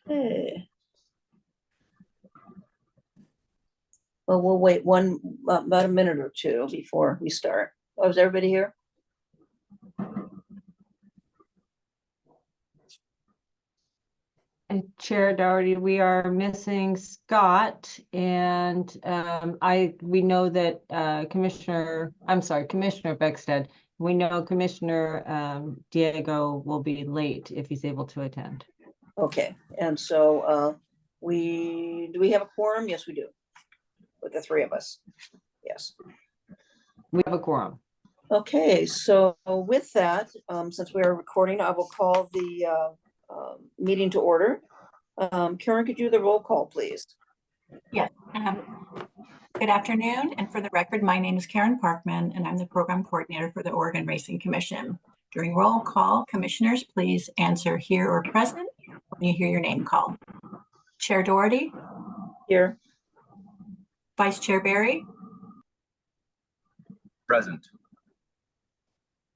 Okay. Well, we'll wait about a minute or two before we start. Oh, is everybody here? And Chair Doherty, we are missing Scott, and we know that Commissioner Beckstead, we know Commissioner Diego will be late if he's able to attend. Okay, and so do we have a quorum? Yes, we do. With the three of us. Yes. We have a quorum. Okay, so with that, since we are recording, I will call the meeting to order. Karen, could you do the roll call, please? Yes. Good afternoon. And for the record, my name is Karen Parkman, and I'm the program coordinator for the Oregon Racing Commission. During roll call, commissioners, please answer here or present when you hear your name called. Chair Doherty. Here. Vice Chair Barry. Present.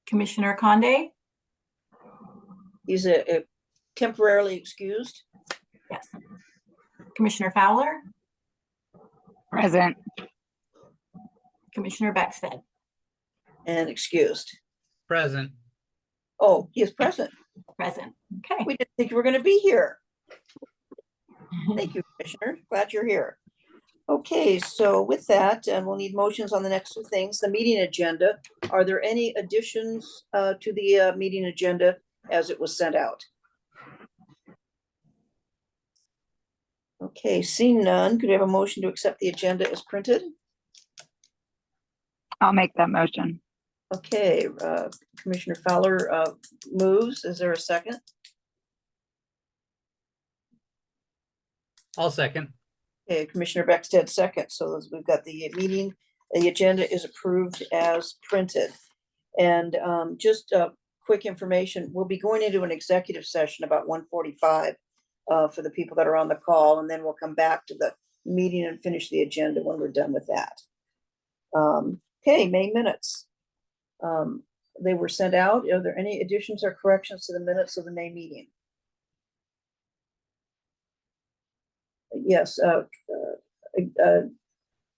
Commissioner Conde. He's temporarily excused. Yes. Commissioner Fowler. Present. Commissioner Beckstead. And excused. Present. Oh, he is present. Present. Okay. We didn't think you were going to be here. Thank you, Commissioner. Glad you're here. Okay, so with that, and we'll need motions on the next two things. The meeting agenda. Are there any additions to the meeting agenda as it was sent out? Okay, seeing none, could we have a motion to accept the agenda as printed? I'll make that motion. Okay, Commissioner Fowler moves. Is there a second? I'll second. Okay, Commissioner Beckstead second. So we've got the meeting, the agenda is approved as printed. And just quick information, we'll be going into an executive session about 1:45 for the people that are on the call, and then we'll come back to the meeting and finish the agenda when we're done with that. Okay, May minutes. They were sent out. Are there any additions or corrections to the minutes of the May meeting? Yes,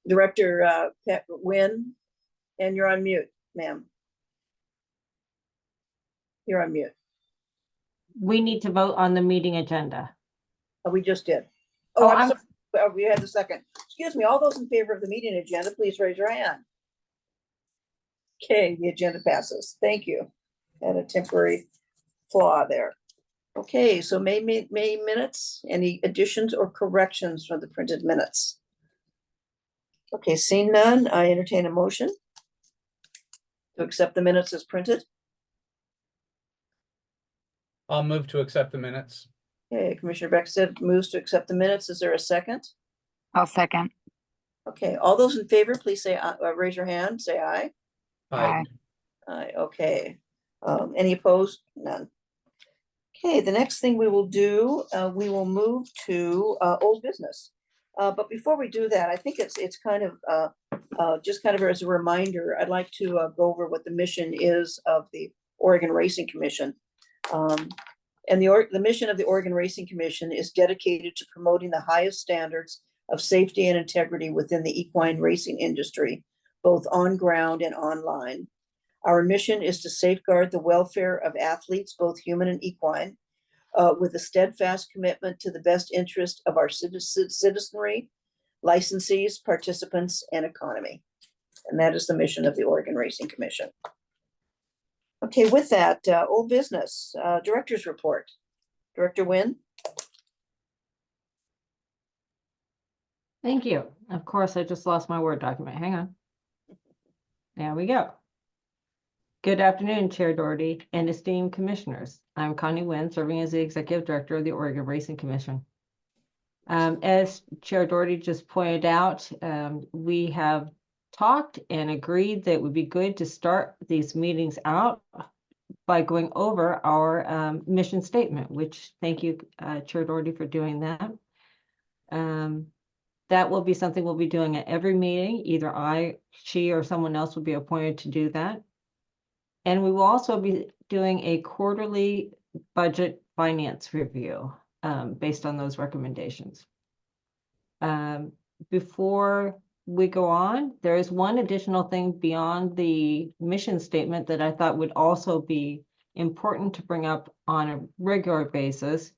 Director Pat Wynn, and you're on mute, ma'am. You're on mute. We need to vote on the meeting agenda. Oh, we just did. Oh, I'm sorry. Oh, we had the second. Excuse me, all those in favor of the meeting agenda, please raise your hand. Okay, the agenda passes. Thank you. Had a temporary flaw there. Okay, so May minutes, any additions or corrections from the printed minutes? Okay, seeing none, I entertain a motion to accept the minutes as printed. I'll move to accept the minutes. Okay, Commissioner Beckstead moves to accept the minutes. Is there a second? I'll second. Okay, all those in favor, please say, raise your hand, say aye. Aye. Aye, okay. Any opposed? None. Okay, the next thing we will do, we will move to old business. But before we do that, I think it's kind of just kind of as a reminder, I'd like to go over what the mission is of the Oregon Racing Commission. And the mission of the Oregon Racing Commission is dedicated to promoting the highest standards of safety and integrity within the equine racing industry, both on ground and online. Our mission is to safeguard the welfare of athletes, both human and equine, with a steadfast commitment to the best interest of our citizenry, licensees, participants, and economy. And that is the mission of the Oregon Racing Commission. Okay, with that, old business, director's report. Director Wynn. Thank you. Of course, I just lost my Word document. Hang on. There we go. Good afternoon, Chair Doherty and esteemed commissioners. I'm Connie Wynn, serving as the Executive Director of the Oregon Racing Commission. As Chair Doherty just pointed out, we have talked and agreed that it would be good to start these meetings out by going over our mission statement, which thank you, Chair Doherty, for doing that. That will be something we'll be doing at every meeting. Either she, or someone else will be appointed to do that. And we will also be doing a quarterly budget finance review based on those recommendations. Before we go on, there is one additional thing beyond the mission statement that I thought would also be important to bring up on a regular basis.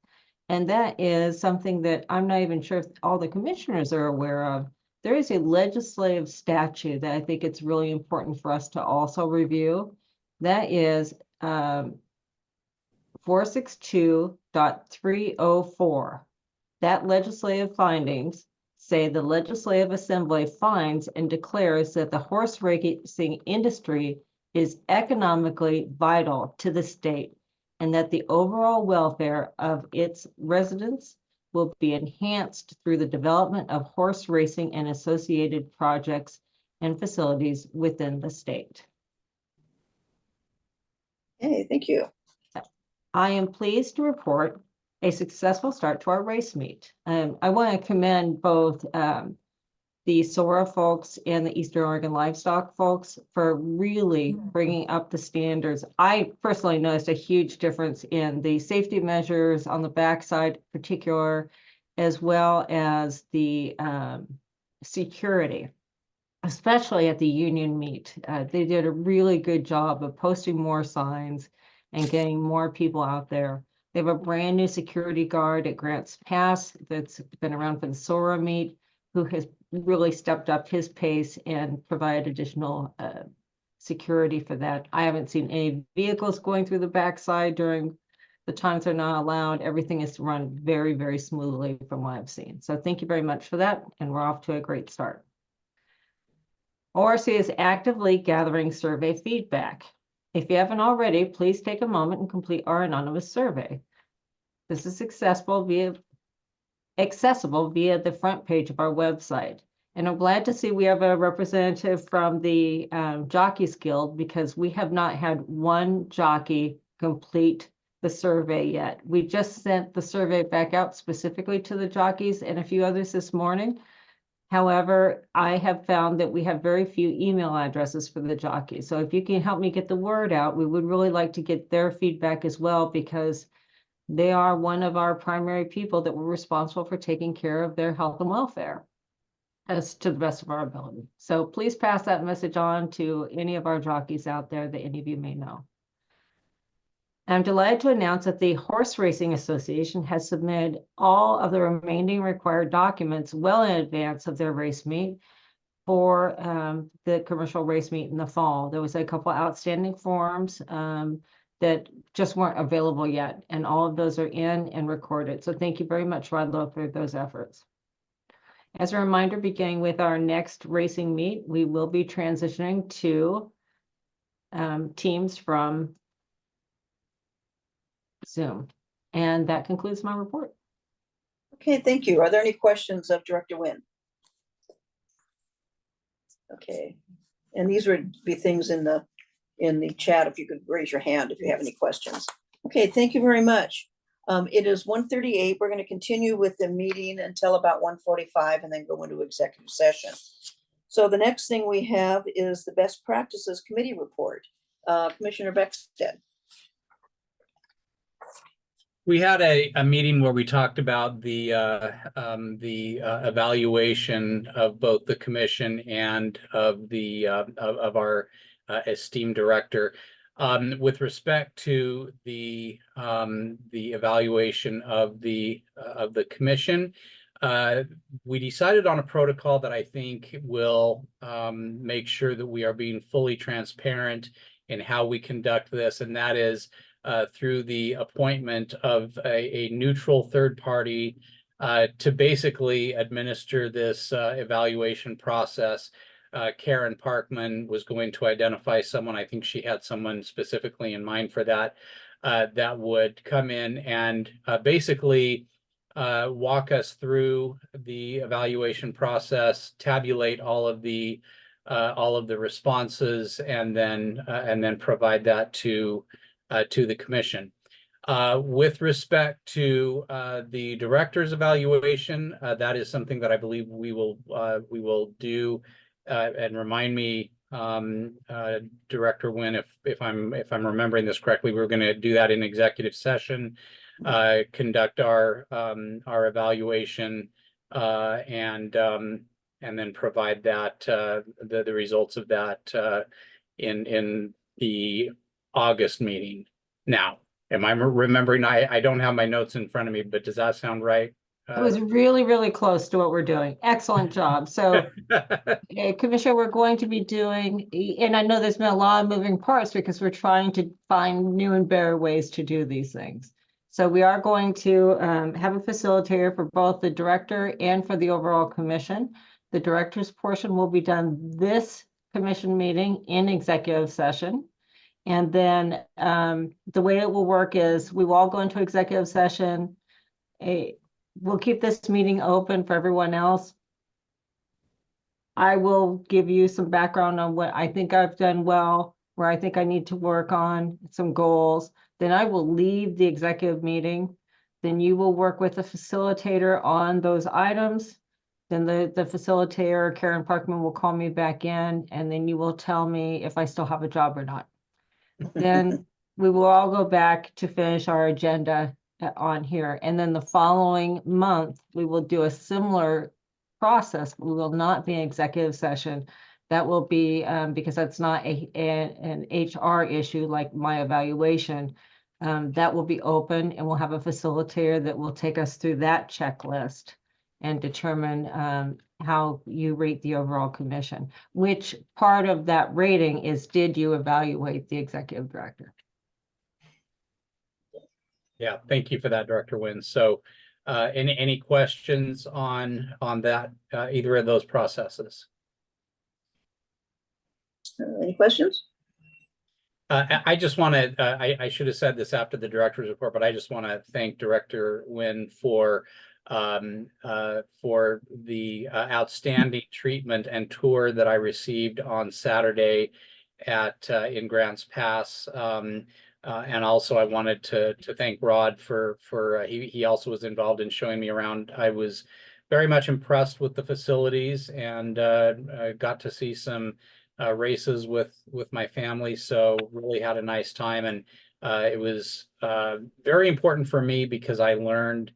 And that is something that I'm not even sure if all the commissioners are aware of. There is a legislative statute that I think it's really important for us to also review. That is 462.304. That legislative findings say the Legislative Assembly finds and declares that the horse racing industry is economically vital to the state and that the overall welfare of its residents will be enhanced through the development of horse racing and associated projects and facilities within the state. Okay, thank you. I am pleased to report a successful start to our race meet. I want to commend both the SORA folks and the Eastern Oregon Livestock folks for really bringing up the standards. I personally noticed a huge difference in the safety measures on the backside in particular, as well as the security, especially at the union meet. They did a really good job of posting more signs and getting more people out there. They have a brand new security guard at Grants Pass that's been around for the SORA meet, who has really stepped up his pace and provided additional security for that. I haven't seen any vehicles going through the backside during the times they're not allowed. Everything is run very, very smoothly from what I've seen. So thank you very much for that. And we're off to a great start. ORC is actively gathering survey feedback. If you haven't already, please take a moment and complete our anonymous survey. This is accessible via the front page of our website. And I'm glad to see we have a representative from the Jockeys Guild, because we have not had one jockey complete the survey yet. We just sent the survey back out specifically to the jockeys and a few others this morning. However, I have found that we have very few email addresses for the jockeys. So if you can help me get the word out, we would really like to get their feedback as well, because they are one of our primary people that were responsible for taking care of their health and welfare, as to the best of our ability. So please pass that message on to any of our jockeys out there that any of you may know. I'm delighted to announce that the Horse Racing Association has submitted all of the remaining required documents well in advance of their race meet for the commercial race meet in the fall. There was a couple outstanding forms that just weren't available yet, and all of those are in and recorded. So thank you very much, Rodlow, for those efforts. As a reminder, beginning with our next racing meet, we will be transitioning to teams from Zoom. And that concludes my report. Okay, thank you. Are there any questions of Director Nguyen? Okay, and these would be things in the chat, if you could raise your hand if you have any questions. Okay, thank you very much. It is 1:38. We're going to continue with the meeting until about 1:45 and then go into executive session. So the next thing we have is the Best Practices Committee report. Commissioner Beckstead. We had a meeting where we talked about the evaluation of both the commission and of the of our esteemed director. With respect to the evaluation of the commission, we decided on a protocol that I think will make sure that we are being fully transparent in how we conduct this, and that is through the appointment of a neutral third party to basically administer this evaluation process. Karen Parkman was going to identify someone. I think she had someone specifically in mind for that, that would come in and basically walk us through the evaluation process, tabulate all of the responses, and then provide that to the commission. With respect to the director's evaluation, that is something that I believe we will do. And remind me, Director Nguyen, if I'm remembering this correctly, we're going to do that in executive session, conduct our evaluation, and then provide that the results of that in the August meeting. Now, am I remembering? I don't have my notes in front of me, but does that sound right? It was really, really close to what we're doing. Excellent job. So, Commissioner, we're going to be doing, and I know there's been a lot of moving parts because we're trying to find new and better ways to do these things. So we are going to have a facilitator for both the director and for the overall commission. The director's portion will be done this commission meeting in executive session. And then the way it will work is we will all go into executive session. We'll keep this meeting open for everyone else. I will give you some background on what I think I've done well, where I think I need to work on, some goals. Then I will leave the executive meeting. Then you will work with the facilitator on those items. Then the facilitator, Karen Parkman, will call me back in, and then you will tell me if I still have a job or not. Then we will all go back to finish our agenda on here. And then the following month, we will do a similar process. We will not be in executive session. That will be because that's not an HR issue like my evaluation. That will be open, and we'll have a facilitator that will take us through that checklist and determine how you rate the overall commission. Which part of that rating is, did you evaluate the executive director? Yeah, thank you for that, Director Nguyen. So any questions on that, either of those processes? Any questions? I just want to, I should have said this after the director's report, but I just want to thank Director Nguyen for the outstanding treatment and tour that I received on Saturday at in Grants Pass. And also I wanted to thank Rod for he also was involved in showing me around. I was very much impressed with the facilities, and got to see some races with my family. So really had a nice time, and it was very important for me because I learned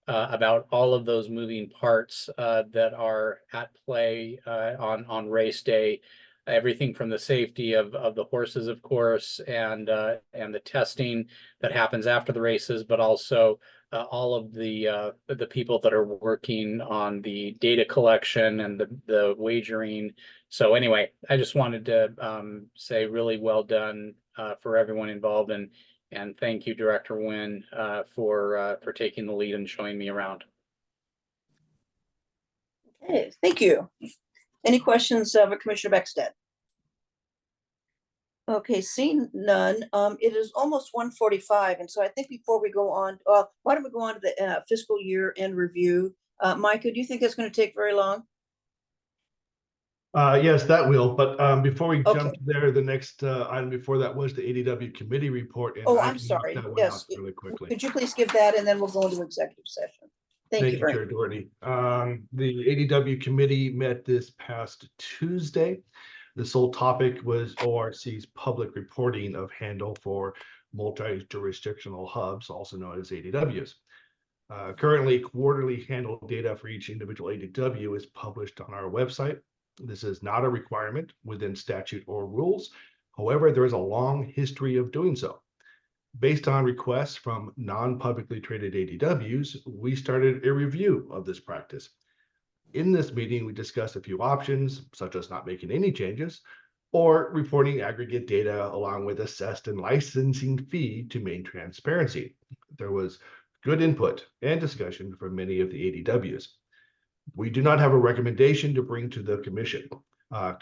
about all of those moving parts that are at play on race day. Everything from the safety of the horses, of course, and the testing that happens after the races, but also all of the people that are working on the data collection and the wagering. So anyway, I just wanted to say really well done for everyone involved, and thank you, Director Nguyen, for taking the lead and showing me around. Okay, thank you. Any questions of Commissioner Beckstead? Okay, seeing none, it is almost 1:45, and so I think before we go on, why don't we go on to the fiscal year end review? Micah, do you think that's going to take very long? Yes, that will, but before we Okay. jump there, the next item before that was the ADW committee report. And Oh, I I'm can knock sorry. that one Yes. out really quickly. Could you please give that, and then we'll go into executive session. Thank you very Chair Doherty. The ADW committee met this past Tuesday. The sole topic was ORC's public reporting of handle for multi-jurisdictional hubs, also known as ADWs. Currently, quarterly handle data for each individual ADW is published on our website. This is not a requirement within statute or rules. However, there is a long history of doing so. Based on requests from non-publicly traded ADWs, we started a review of this practice. In this meeting, we discussed a few options, such as not making any changes, or reporting aggregate data along with assessed and licensing fee to maintain transparency. There was good input and discussion from many of the ADWs. We do not have a recommendation to bring to the commission.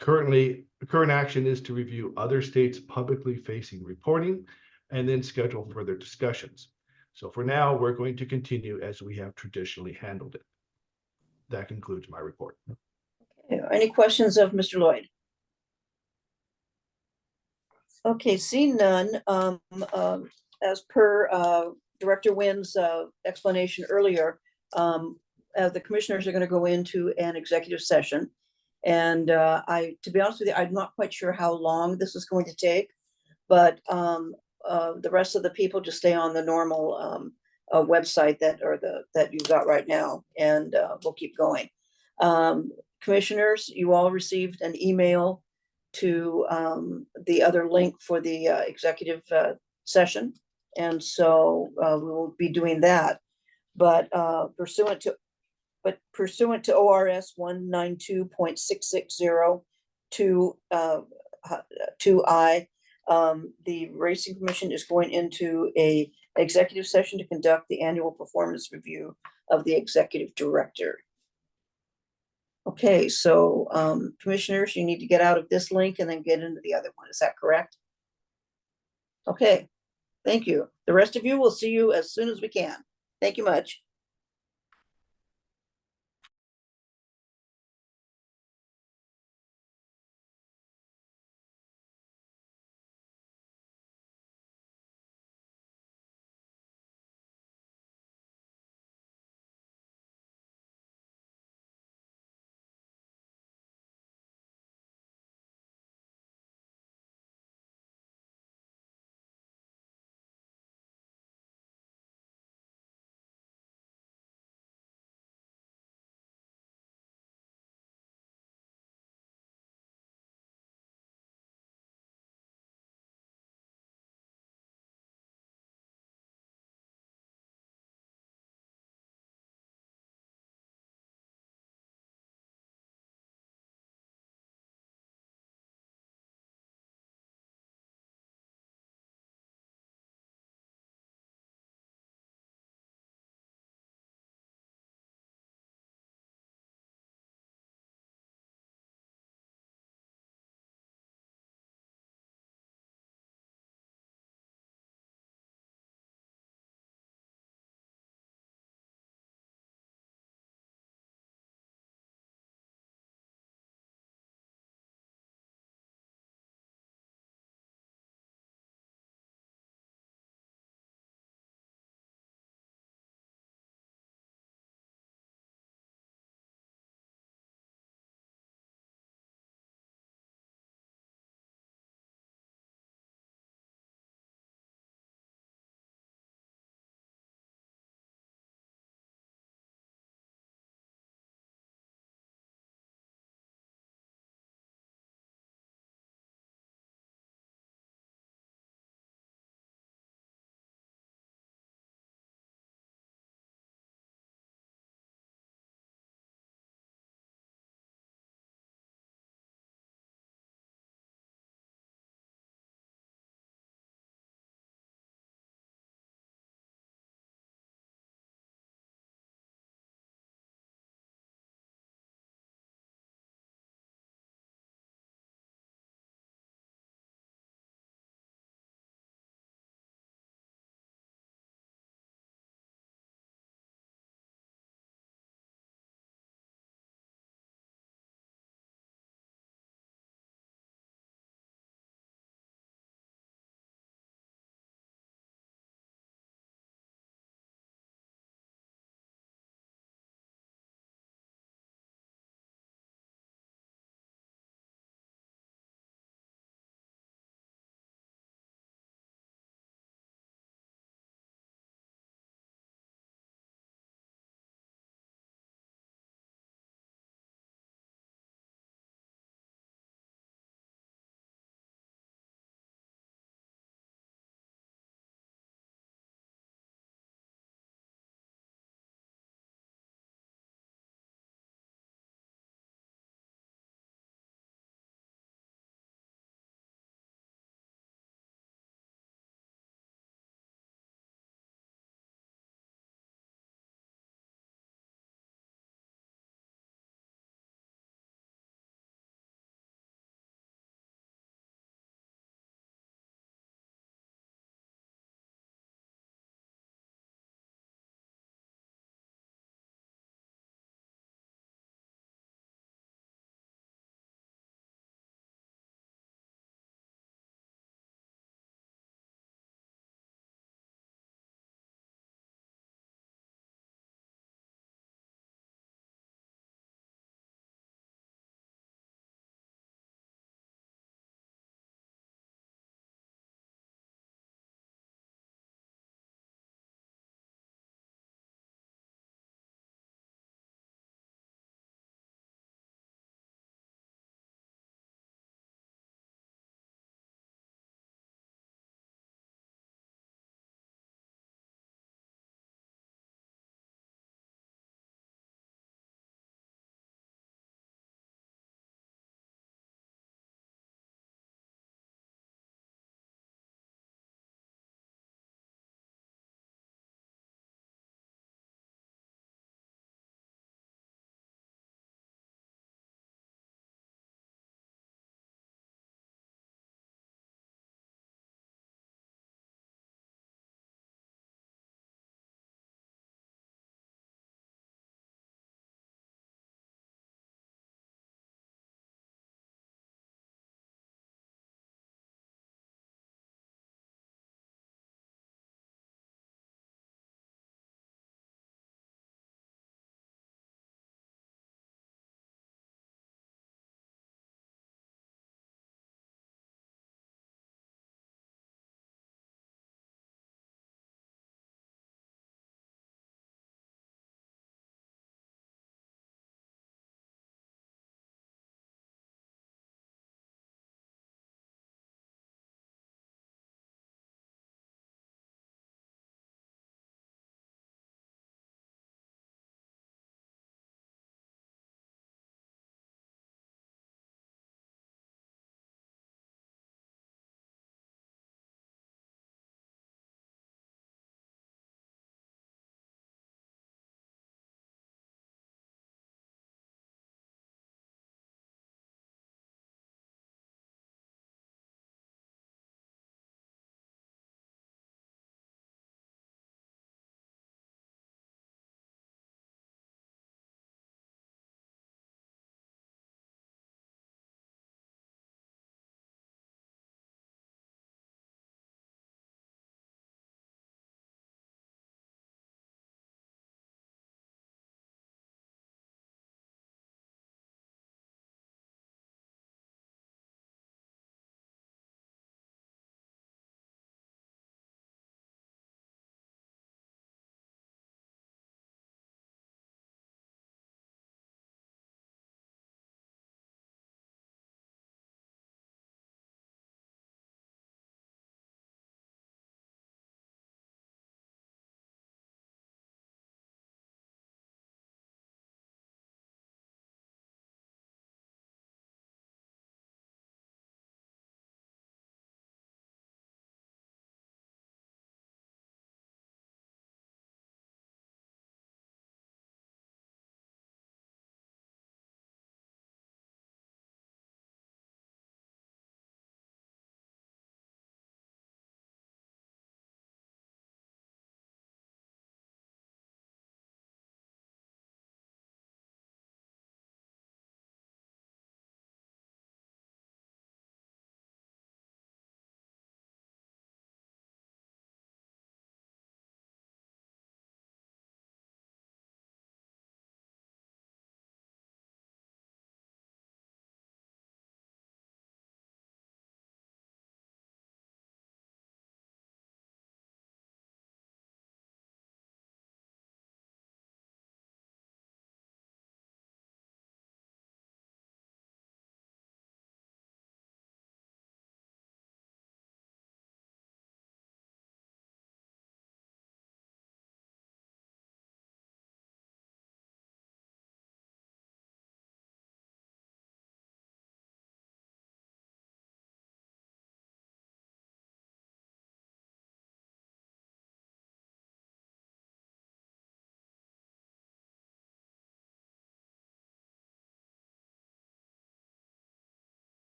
Current action is to review other states' publicly facing reporting and then schedule further discussions. So for now, we're going to continue as we have traditionally handled it. That concludes my report. Okay, any questions of Mr. Lloyd? Okay, seeing none, as per Director Nguyen's explanation earlier, the commissioners are going to go into an executive session. And to be honest with you, I'm not quite sure how long this is going to take, but the rest of the people just stay on the normal website that you've got right now, and we'll keep going. Commissioners, you all received an email to the other link for the executive session. And so we will be doing that. But pursuant to ORS 192.660 2I, the Racing Commission is going into a executive session to conduct the annual performance review of the executive director. Okay, so commissioners, you need to get out of this link and then get into the other one. Is that correct? Okay, thank you. The rest of you, will see you as soon as we can. Thank you much.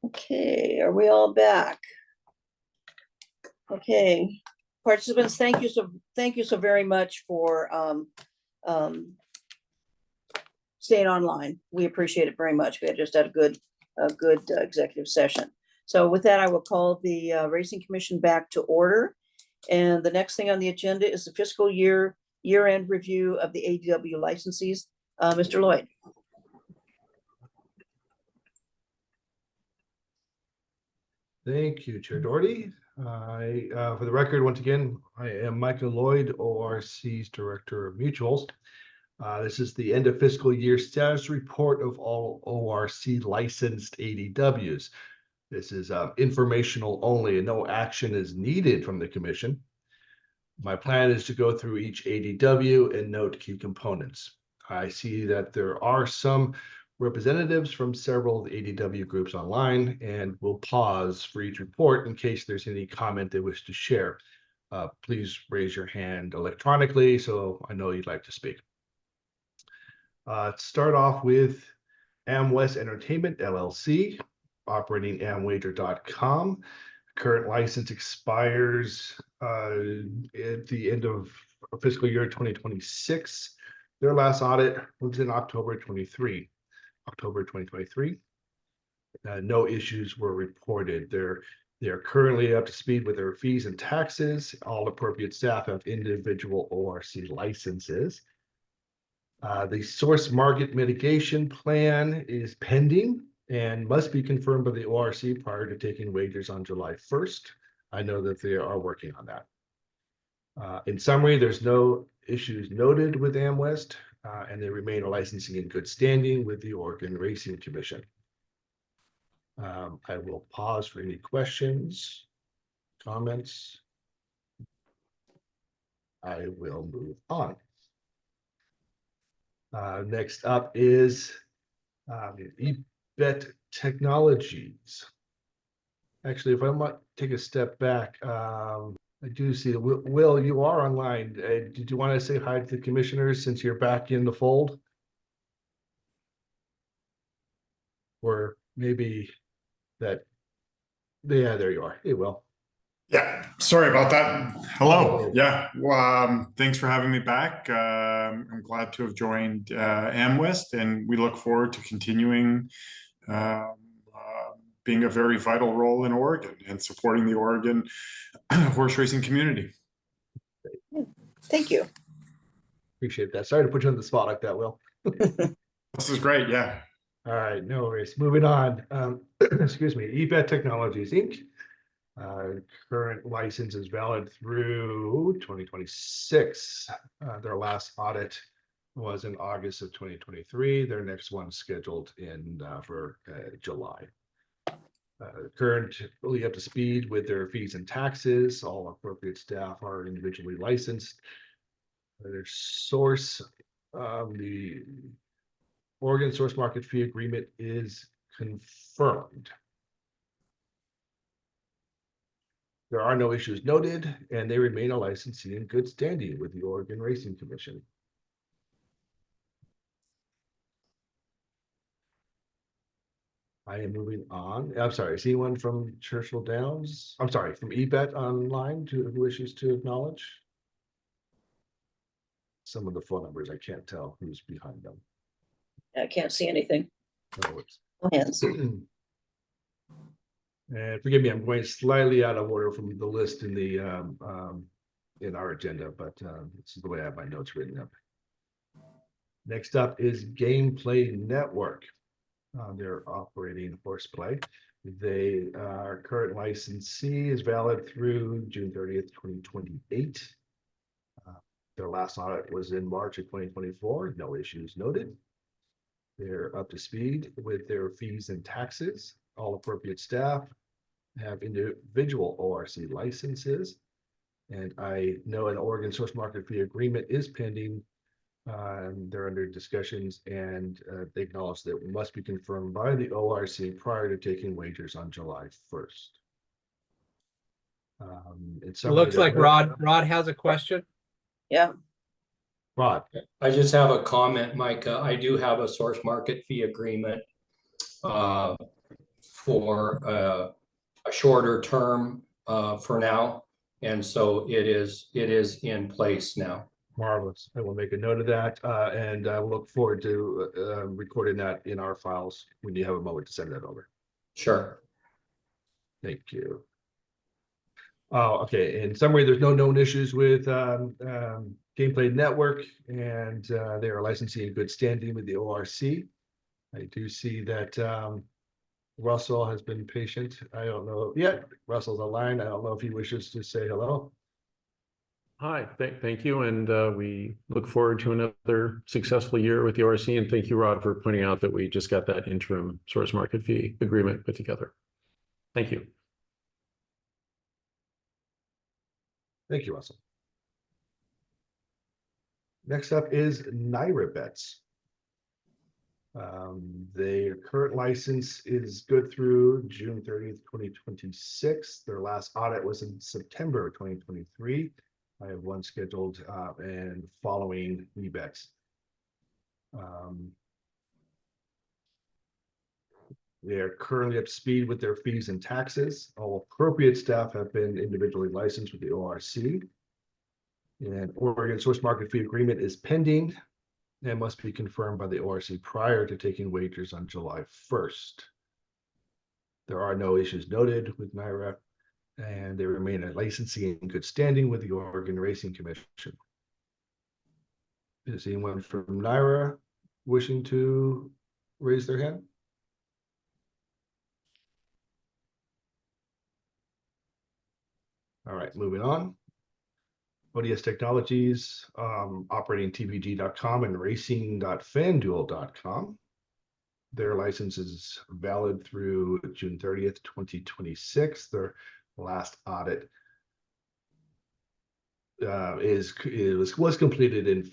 Okay, are we all back? Okay, participants, thank you so very much for staying online. We appreciate it very much. We had just had a good executive session. So with that, I will call the Racing Commission back to order. And the next thing on the agenda is the fiscal year-end review of the ADW licensees. Mr. Lloyd. Thank you, Chair Doherty. For the record, once again, I am Michael Lloyd, ORC's Director of Mutuals. This is the end of fiscal year status report of all ORC licensed ADWs. This is informational only and no action is needed from the commission. My plan is to go through each ADW and note key components. I see that there are some representatives from several of the ADW groups online, and we'll pause for each report in case there's any comment they wish to share. Please raise your hand electronically so I know you'd like to speak. Start off with AmWest Entertainment LLC, operating amwager.com. Current license expires at the end of fiscal year 2026. Their last audit was in October 2023. No issues were reported. They're currently up to speed with their fees and taxes. All appropriate staff have individual ORC licenses. The source market mitigation plan is pending and must be confirmed by the ORC prior to taking wagers on July 1st. I know that they are working on that. In summary, there's no issues noted with AmWest, and they remain licensing in good standing with the Oregon Racing Commission. I will pause for any questions, comments. I will move on. Next up is eBet Technologies. Actually, if I might take a step back, I do see that Will, you are online. Did you want to say hi to the commissioners since you're back in the fold? Or maybe that, yeah, there you are. Hey, Will. Yeah, sorry about that. Hello. Yeah, thanks for having me back. I'm glad to have joined AmWest, and we look forward to continuing being a very vital role in Oregon and supporting the Oregon horse racing community. Thank you. Appreciate that. Sorry to put you on the spot like that, Will. This is great. Yeah. All right, no worries. Moving on. Excuse me. eBet Technologies Inc. Current license is valid through 2026. Their last audit was in August of 2023. Their next one scheduled in for July. Currently up to speed with their fees and taxes. All appropriate staff are individually licensed. Their source, the Oregon Source Market Fee Agreement is confirmed. There are no issues noted, and they remain a licensee in good standing with the Oregon Racing Commission. I am moving on. I'm sorry, is anyone from Churchill Downs? I'm sorry, from eBet online who wishes to acknowledge? Some of the phone numbers, I can't tell who's behind them. I can't see anything. No, No hands. And forgive me, I'm going slightly out of order from the list in the in our agenda, but this is the way I have my notes written up. Next up is Gameplay Network. They're operating Horseplay. They our current licensee is valid through June 30th, 2028. Their last audit was in March of 2024. No issues noted. They're up to speed with their fees and taxes. All appropriate staff have individual ORC licenses. And I know an Oregon Source Market Fee Agreement is pending. They're under discussions, and they acknowledge that it must be confirmed by the ORC prior to taking wagers on July 1st. It looks like Rod has a question. Yeah. Rod. I just have a comment, Mike. I do have a source market fee agreement for a shorter term for now. And so it is in place now. Marvelous. I will make a note of that, and I will look forward to recording that in our files when you have a moment to send that over. Sure. Thank you. Okay. In summary, there's no known issues with Gameplay Network, and they are licensing in good standing with the ORC. I do see that Russell has been patient. I don't know. Yeah, Russell's online. I don't know if he wishes to say hello. Hi, thank you, and we look forward to another successful year with the ORC, and thank you, Rod, for pointing out that we just got that interim source market fee agreement put together. Thank you. Thank you, Russell. Next up is Naira Bets. Their current license is good through June 30th, 2026. Their last audit was in September 2023. I have one scheduled and following ebets. They are currently up to speed with their fees and taxes. All appropriate staff have been individually licensed with the ORC. And Oregon source market fee agreement is pending and must be confirmed by the ORC prior to taking wagers on July 1st. There are no issues noted with Naira, and they remain a licensee in good standing with the Oregon Racing Commission. Is anyone from Naira wishing to raise their hand? All right, moving on. ODS Technologies, operating TVG.com and racing.fanduel.com. Their license is valid through June 30th, 2026. Their last audit was completed in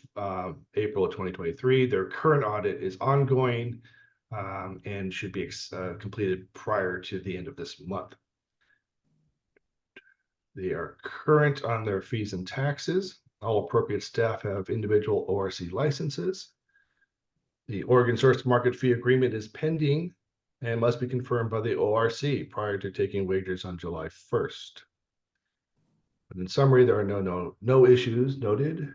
April of 2023. Their current audit is ongoing and should be completed prior to the end of this month. They are current on their fees and taxes. All appropriate staff have individual ORC licenses. The Oregon source market fee agreement is pending and must be confirmed by the ORC prior to taking wagers on July 1st. But in summary, there are no issues noted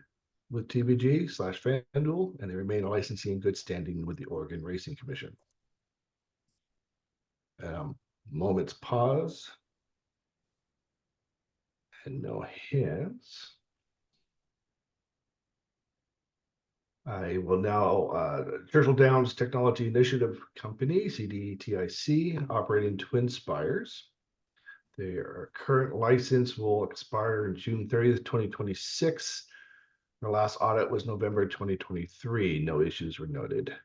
with TVG/FanDuel, and they remain a licensee in good standing with the Oregon Racing Commission. Moment's pause. And no hands. I will now, Churchill Downs Technology Initiative Company, CDTIC, operating Twin Spires. Their current license will expire in June 30th, 2026. Their last audit was November 2023. No issues were noted.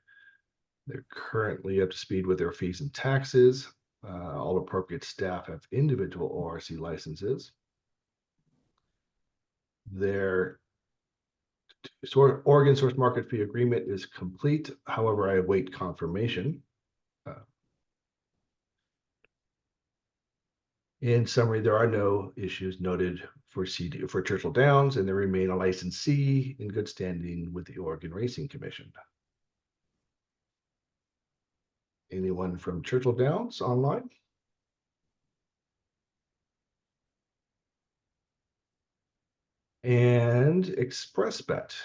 They're currently up to speed with their fees and taxes. All appropriate staff have individual ORC licenses. Their Oregon source market fee agreement is complete. However, I await confirmation. In summary, there are no issues noted for Churchill Downs, and they remain a licensee in good standing with the Oregon Racing Commission. Anyone from Churchill Downs online? And ExpressBet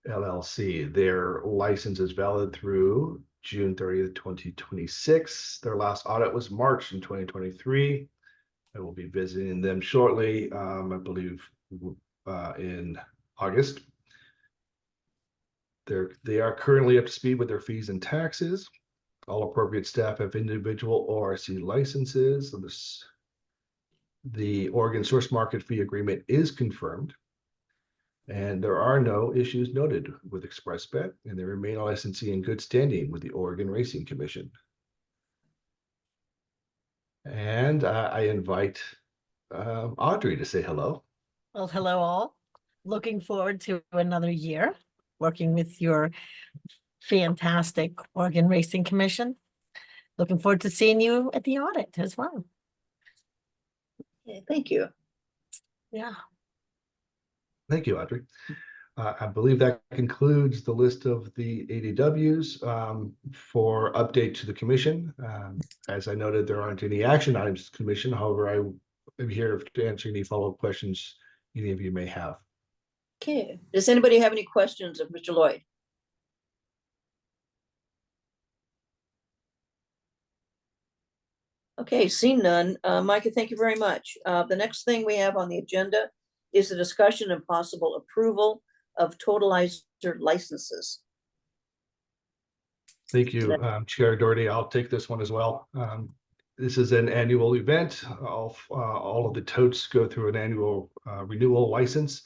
LLC, their license is valid through June 30th, 2026. Their last audit was March in 2023. I will be visiting them shortly, I believe in August. They are currently up to speed with their fees and taxes. All appropriate staff have individual ORC licenses. So the Oregon source market fee agreement is confirmed, and there are no issues noted with ExpressBet, and they remain a licensee in good standing with the Oregon Racing Commission. And I invite Audrey to say hello. Well, hello all. Looking forward to another year working with your fantastic Oregon Racing Commission. Looking forward to seeing you at the audit as well. Okay, thank you. Yeah. Thank you, Audrey. I believe that concludes the list of the ADWs for update to the commission. As I noted, there aren't any action items to the commission. However, I am here to answer any follow-up questions any of you may have. Okay, does anybody have any questions of Mr. Lloyd? Okay, seeing none. Micah, thank you very much. The next thing we have on the agenda is the discussion and possible approval of totalizer licenses. Thank you, Chair Doherty. I'll take this one as well. This is an annual event. All of the totes go through an annual renewal license.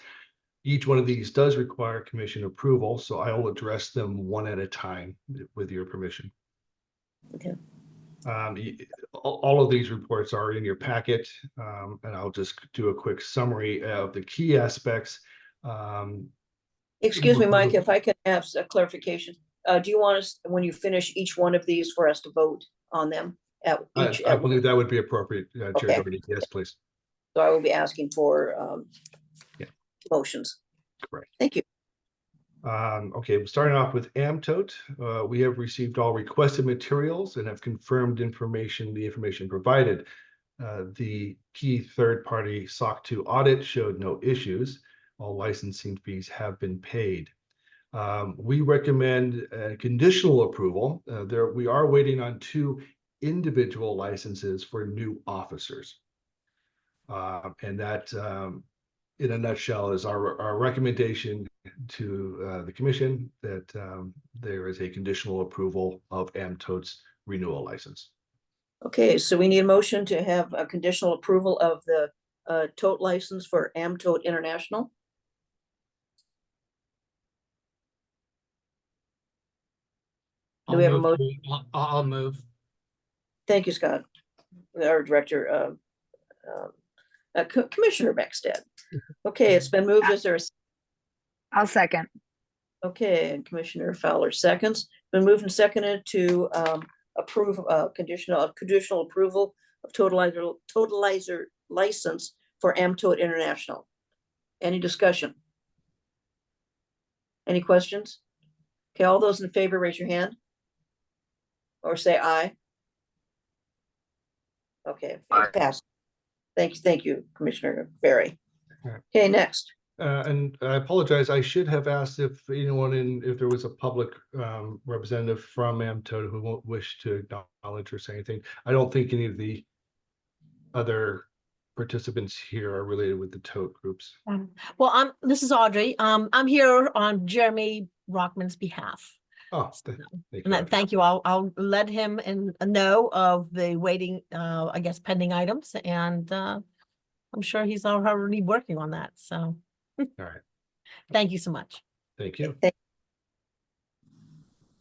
Each one of these does require commission approval, so I will address them one at a time with your permission. Okay. All of these reports are in your packet, and I'll just do a quick summary of the key aspects. Excuse me, Mike, if I can ask a clarification. Do you want us, when you finish each one of these, for us to vote on them at each? I believe that would be appropriate, Chair Okay. Doherty. Yes, please. So I will be asking for Yeah. motions. Correct. Thank you. Okay, starting off with AmTote, we have received all requested materials and have confirmed the information provided. The key third-party SOC 2 audit showed no issues. All licensing fees have been paid. We recommend conditional approval. We are waiting on 2 individual licenses for new officers. And that, in a nutshell, is our recommendation to the commission that there is a conditional approval of AmTote's renewal license. Okay, so we need a motion to have a conditional approval of the tote license for AmTote International. Do we have a motion? I'll move. Thank you, Scott. Our director, Commissioner Beckstead. Okay, it's been moved. Is there a I'll second. okay, and Commissioner Fowler seconds. Been moved and seconded to approve conditional approval of totalizer license for AmTote International. Any discussion? Any questions? Okay, all those in favor, raise your hand. Or say aye. Okay, it's passed. Thank you, Commissioner Barry. All right. Okay, next. And I apologize, I should have asked if there was a public representative from AmTote who won't wish to acknowledge or say anything. I don't think any of the other participants here are related with the tote groups. Well, this is Audrey. I'm here on Jeremy Rockman's behalf. Oh, Thank you. I'll let him know of the waiting, I guess, pending items, and I'm sure he's already working on that. So, all right. Thank you so much. Thank you.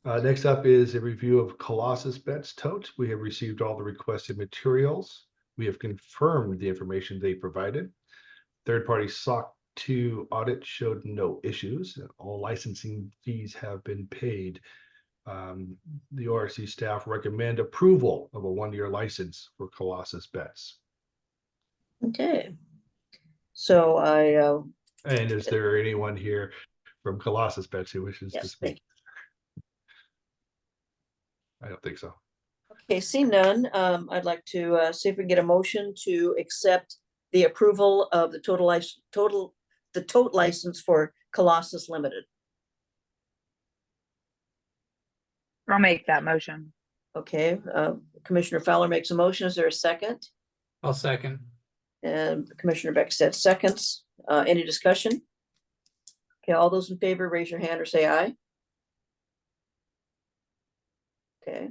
Next up is a review of Colossus Bets tote. We have received all the requested materials. We have confirmed the information they provided. Third-party SOC 2 audit showed no issues. All licensing fees have been paid. The ORC staff recommend approval of a 1-year license for Colossus Bets. Okay. So And is there anyone here from Colossus Bets who wishes to yes, speak? thank you. I don't think so. Okay, see none. I'd like to see if we can get a motion to accept the approval of the tote license for Colossus Limited. I'll make that motion. Okay, Commissioner Fowler makes a motion. Is there a second? I'll second. And Commissioner Beck said seconds. Any discussion? Okay, all those in favor, raise your hand or say aye. Okay.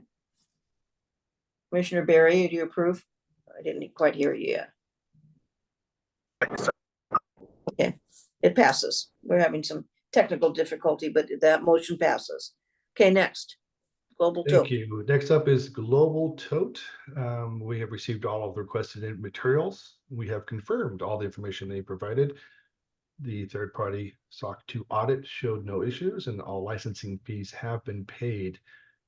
Commissioner Barry, do you approve? I didn't quite hear you yet. Okay, it passes. We're having some technical difficulty, but that motion passes. Okay, next. Global Thank Tote. you. Next up is Global Tote. We have received all of the requested materials. We have confirmed all the information they provided. The third-party SOC 2 audit showed no issues and all licensing fees have been paid.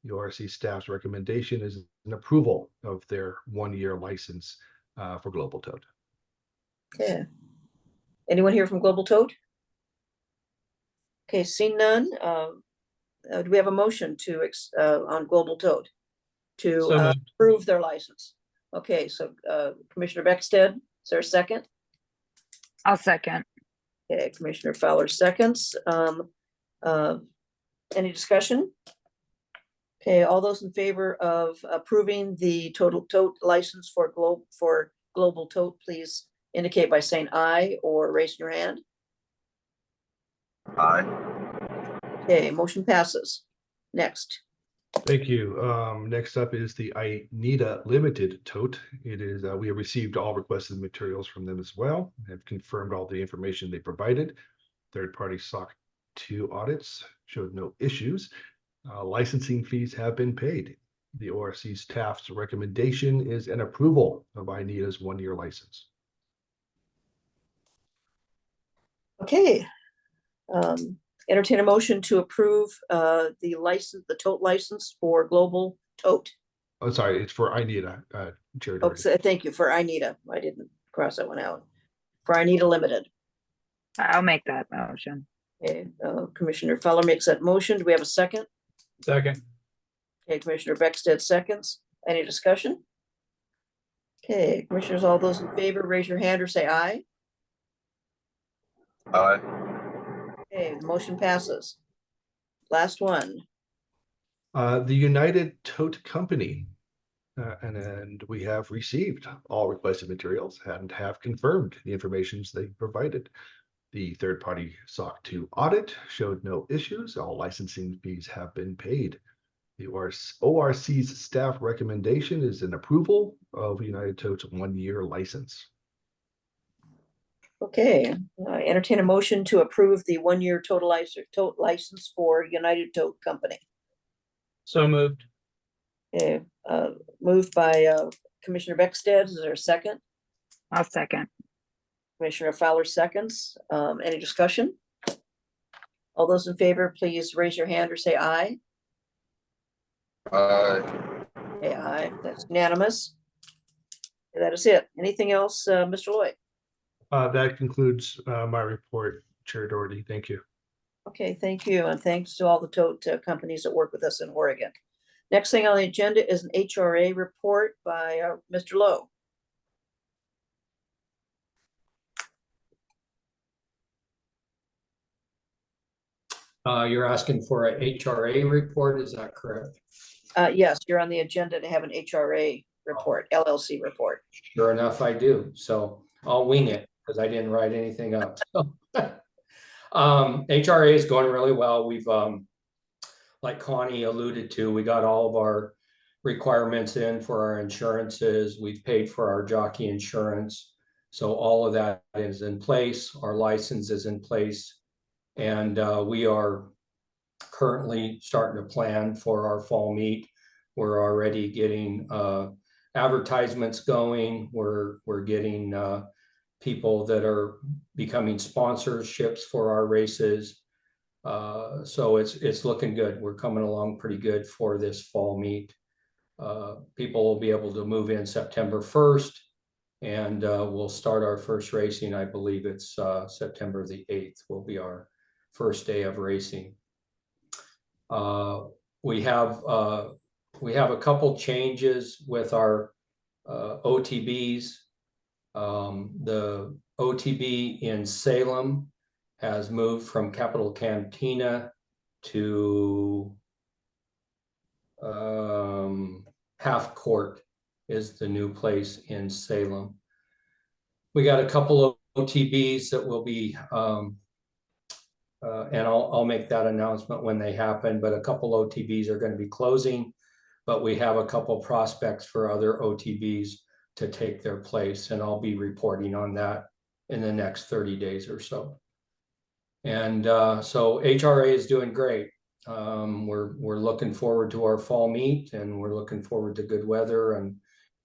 The ORC staff's recommendation is an approval of their 1-year license for Global Tote. Okay. Anyone here from Global Tote? Okay, seeing none, do we have a motion to, on Global Tote? To So moved. approve their license? Okay, so Commissioner Beckstead, is there a second? I'll second. Okay, Commissioner Fowler seconds. Any discussion? Okay, all those in favor of approving the total tote license for Global Tote, please indicate by saying aye or raise your hand. Aye. Okay, motion passes. Next. Thank you. Next up is the INETA Limited Tote. It is, we have received all requested materials from them as well, have confirmed all the information they provided. Third-party SOC 2 audits showed no issues. Licensing fees have been paid. The ORC staff's recommendation is an approval of INETA's one-year license. Okay. Entertain a motion to approve the license, the tote license for Global Tote. Oh, sorry, it's for INETA, Chair Oh, Doherty. thank you for INETA. I didn't cross that one out. For INETA Limited. I'll make that motion. Okay, Commissioner Feller makes that motion. Do we have a second? Second. Okay, Commissioner Beckstead seconds. Any discussion? Okay, commissioners, all those in favor, raise your hand or say aye. Aye. Okay, the motion passes. Last one. The United Tote Company. And we have received all requested materials and have confirmed the information they provided. The third-party SOC 2 audit showed no issues. All licensing fees have been paid. The ORC's staff recommendation is an approval of United Tote's one-year license. Okay, entertain a motion to approve the one-year tote license for United Tote Company. So moved. Okay, moved by Commissioner Beckstead. Is there a second? I'll second. Commissioner Fowler seconds. Any discussion? All those in favor, please raise your hand or say aye. Aye. Okay, aye. That's unanimous. That is it. Anything else, Mr. Lloyd? That concludes my report, Chair Doherty. Thank you. Okay, thank you. And thanks to all the tote companies that work with us in Oregon. Next thing on the agenda is an HRA report by Mr. Lowe. You're asking for a HRA report, is that correct? Yes, you're on the agenda to have an HRA report, LLC report. Sure enough, I do. So I'll wing it because I didn't write anything up. HRA is going really well. We've, like Connie alluded to, we got all of our requirements in for our insurances. We've paid for our jockey insurance. So all of that is in place. Our license is in place. And we are currently starting to plan for our fall meet. We're already getting advertisements going. We're getting people that are becoming sponsorships for our races. So it's looking good. We're coming along pretty good for this fall meet. People will be able to move in September 1st, and we'll start our first racing. I believe it's September the 8th will be our first day of racing. We have a couple changes with our OTBs. The OTB in Salem has moved from Capital Cantina to Half Court is the new place in Salem. We got a couple of OTBs that will be and I'll make that announcement when they happen, but a couple OTBs are going to be closing, but we have a couple prospects for other OTBs to take their place, and I'll be reporting on that in the next 30 days or so. And so HRA is doing great. We're looking forward to our fall meet, and we're looking forward to good weather,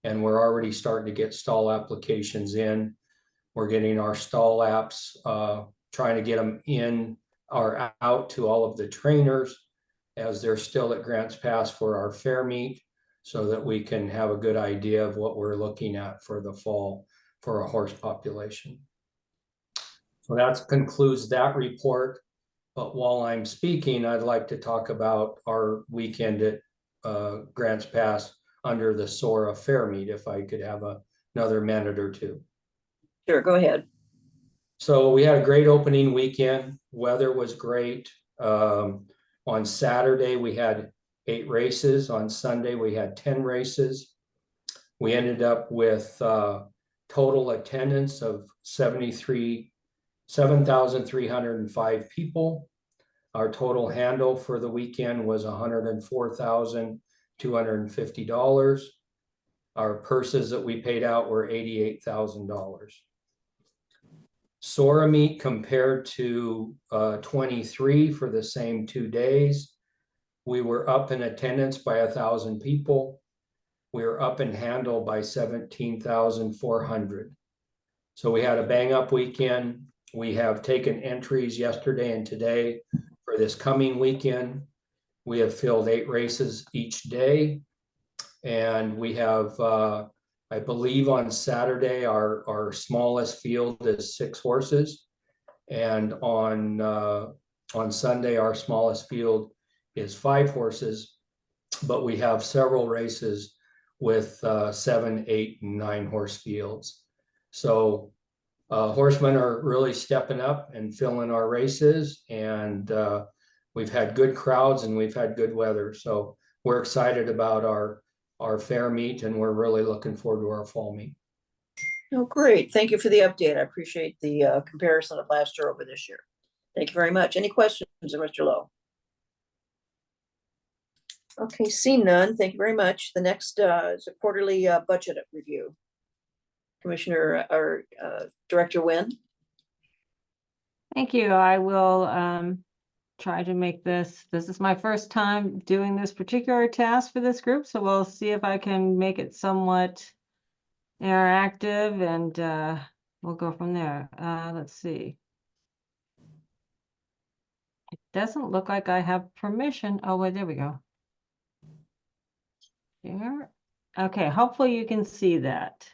and we're already starting to get stall applications in. We're getting our stall apps, trying to get them in or out to all of the trainers as they're still at Grants Pass for our fair meet, so that we can have a good idea of what we're looking at for the fall for a horse population. So that concludes that report. But while I'm speaking, I'd like to talk about our weekend at Grants Pass under the SORA Fair Meet, if I could have another minute or two. Sure, go ahead. So we had a great opening weekend. Weather was great. On Saturday, we had 8 races. On Sunday, we had 10 races. We ended up with total attendance of 7,305 people. Our total handle for the weekend was $104,250. Our purses that we paid out were $88,000. SORA meet compared to 23 for the same 2 days. We were up in attendance by 1,000 people. We were up in handle by 17,400. So we had a bang up weekend. We have taken entries yesterday and today for this coming weekend. We have filled 8 races each day. And we have, I believe on Saturday, our smallest field is 6 horses. And on Sunday, our smallest field is 5 horses. But we have several races with 7, 8, and 9 horse fields. So horsemen are really stepping up and filling our races, and we've had good crowds and we've had good weather. So we're excited about our fair meet, and we're really looking forward to our fall meet. Oh, great. Thank you for the update. I appreciate the comparison of last year over this year. Thank you very much. Any questions of Mr. Lowe? Okay, see none. Thank you very much. The next is a quarterly budget review. Commissioner or Director Nguyen. Thank you. I will try to make this is my first time doing this particular task for this group, so we'll see if I can make it somewhat interactive, and we'll go from there. Let's see. It doesn't look like I have permission. Oh, wait, there we go. Here. Okay, hopefully you can see that.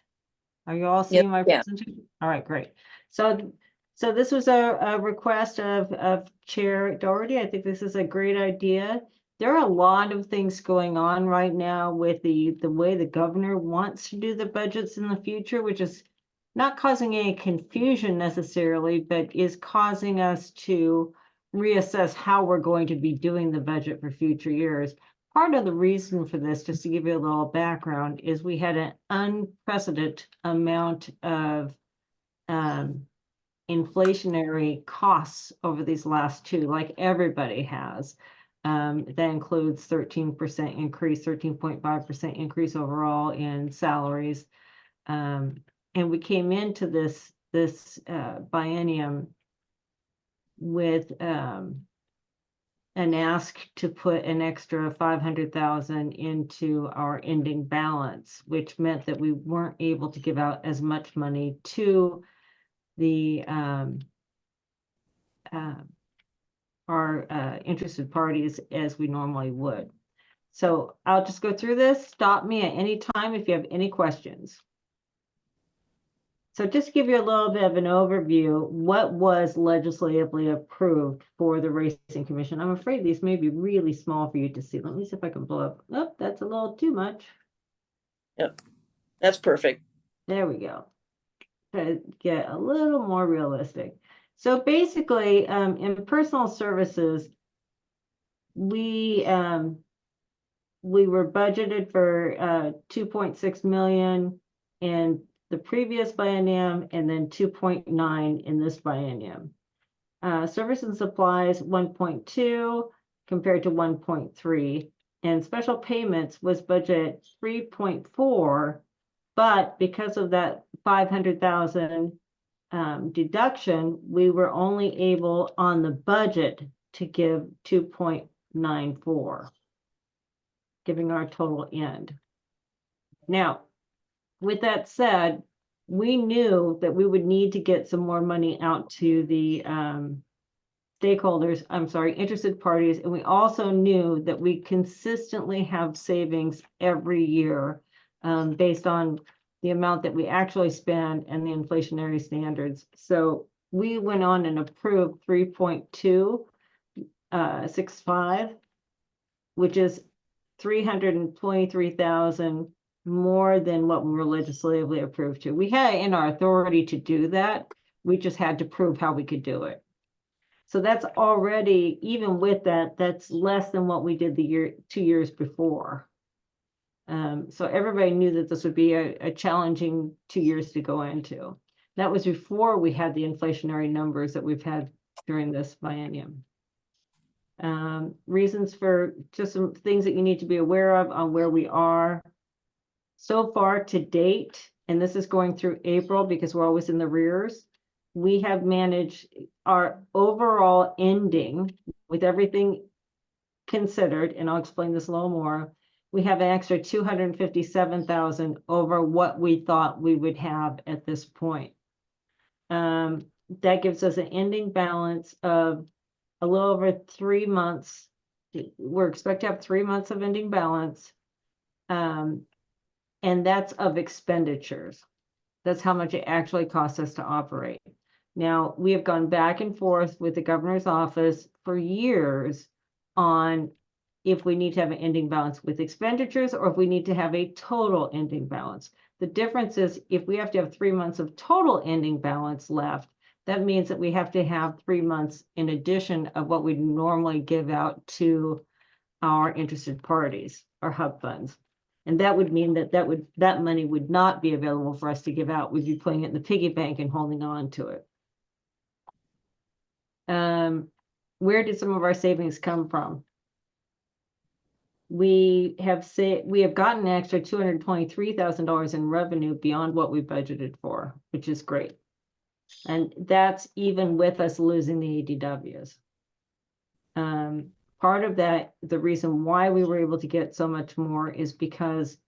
Are you all seeing my presentation? All right, great. So this was a request of Chair Doherty. I think this is a great idea. There are a lot of things going on right now with the way the governor wants to do the budgets in the future, which is not causing any confusion necessarily, but is causing us to reassess how we're going to be doing the budget for future years. Part of the reason for this, just to give you a little background, is we had an unprecedented amount of inflationary costs over these last 2, like everybody has. That includes 13% increase, 13.5% increase overall in salaries. And we came into this biennium with an ask to put an extra 500,000 into our ending balance, which meant that we weren't able to give out as much money to the our interested parties as we normally would. So I'll just go through this. Stop me at any time if you have any questions. So just to give you a little bit of an overview, what was legislatively approved for the Racing Commission? I'm afraid these may be really small for you to see. Let me see if I can blow up. Oh, that's a little too much. Yep, that's perfect. There we go. To get a little more realistic. So basically, in personal services, we were budgeted for 2.6 million in the previous biennium, and then 2.9 in this biennium. Service and supplies 1.2 compared to 1.3, and special payments was budget 3.4, but because of that 500,000 deduction, we were only able on the budget to give 2.94, giving our total end. Now, with that said, we knew that we would need to get some more money out to the interested parties. And we also knew that we consistently have savings every year based on the amount that we actually spend and the inflationary standards. So we went on and approved 3.2 6.5, which is 323,000 more than what we were legislatively approved to. We had in our authority to do that. We just had to prove how we could do it. So that's already, even with that, that's less than what we did the 2 years before. So everybody knew that this would be a challenging 2 years to go into. That was before we had the inflationary numbers that we've had during this biennium. Reasons for just some things that you need to be aware of on where we are. So far to date, and this is going through April because we're always in the rears, we have managed our overall ending with everything considered, and I'll explain this a little more. We have an extra 257,000 over what we thought we would have at this point. That gives us an ending balance of a little over 3 months. We're expected to have 3 months of ending balance. And that's of expenditures. That's how much it actually costs us to operate. Now, we have gone back and forth with the governor's office for years on if we need to have an ending balance with expenditures or if we need to have a total ending balance. The difference is if we have to have 3 months of total ending balance left, that means that we have to have 3 months in addition of what we normally give out to our interested parties, our hub funds. And that would mean that that money would not be available for us to give out. We'd be putting it in the piggy bank and holding on to it. Where did some of our savings come from? We have gotten an extra $223,000 in revenue beyond what we budgeted for, which is great. And that's even with us losing the ADWs. Part of that, the reason why we were able to get so much more is because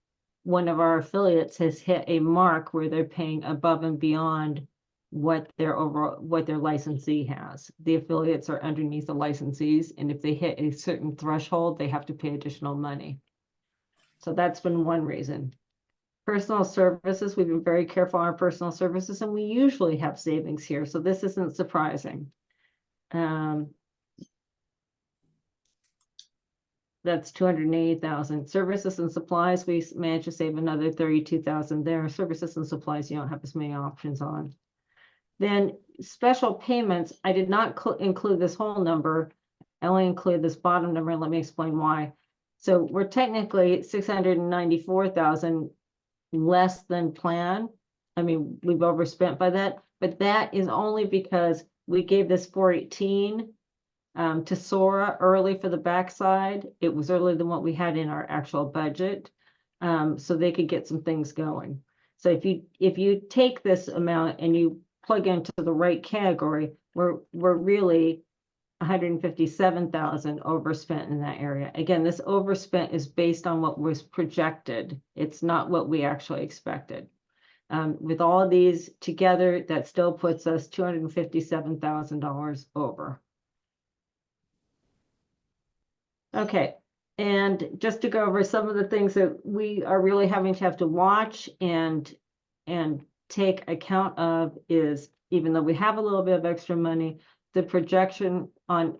one of our affiliates has hit a mark where they're paying above and beyond what their licensee has. The affiliates are underneath the licensees, and if they hit a certain threshold, they have to pay additional money. So that's been one reason. Personal services, we've been very careful on our personal services, and we usually have savings here, so this isn't surprising. That's 280,000. Services and supplies, we managed to save another 32,000 there. Services and supplies, you don't have as many options on. Then special payments, I did not include this whole number. I only include this bottom number, and let me explain why. So we're technically 694,000 less than planned. I mean, we've overspent by that, but that is only because we gave this 418 to Sora early for the backside. It was earlier than what we had in our actual budget, so they could get some things going. So if you take this amount and you plug into the right category, we're really 157,000 overspent in that area. Again, this overspent is based on what was projected. It's not what we actually expected. With all of these together, that still puts us $257,000 over. Okay, and just to go over some of the things that we are really having to have to watch and take account of is, even though we have a little bit of extra money, the projection on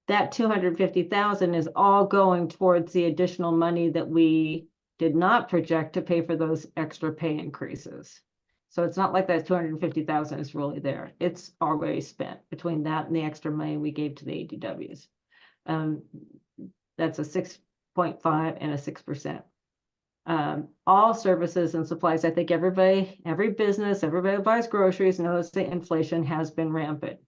that 250,000 is all going towards the additional money that we did not project to pay for those extra pay increases. So it's not like that 250,000 is really there. It's already spent between that and the extra money we gave to the ADWs. That's a 6.5 and a 6%. All services and supplies, I think every business, everybody who buys groceries knows that inflation has been rampant.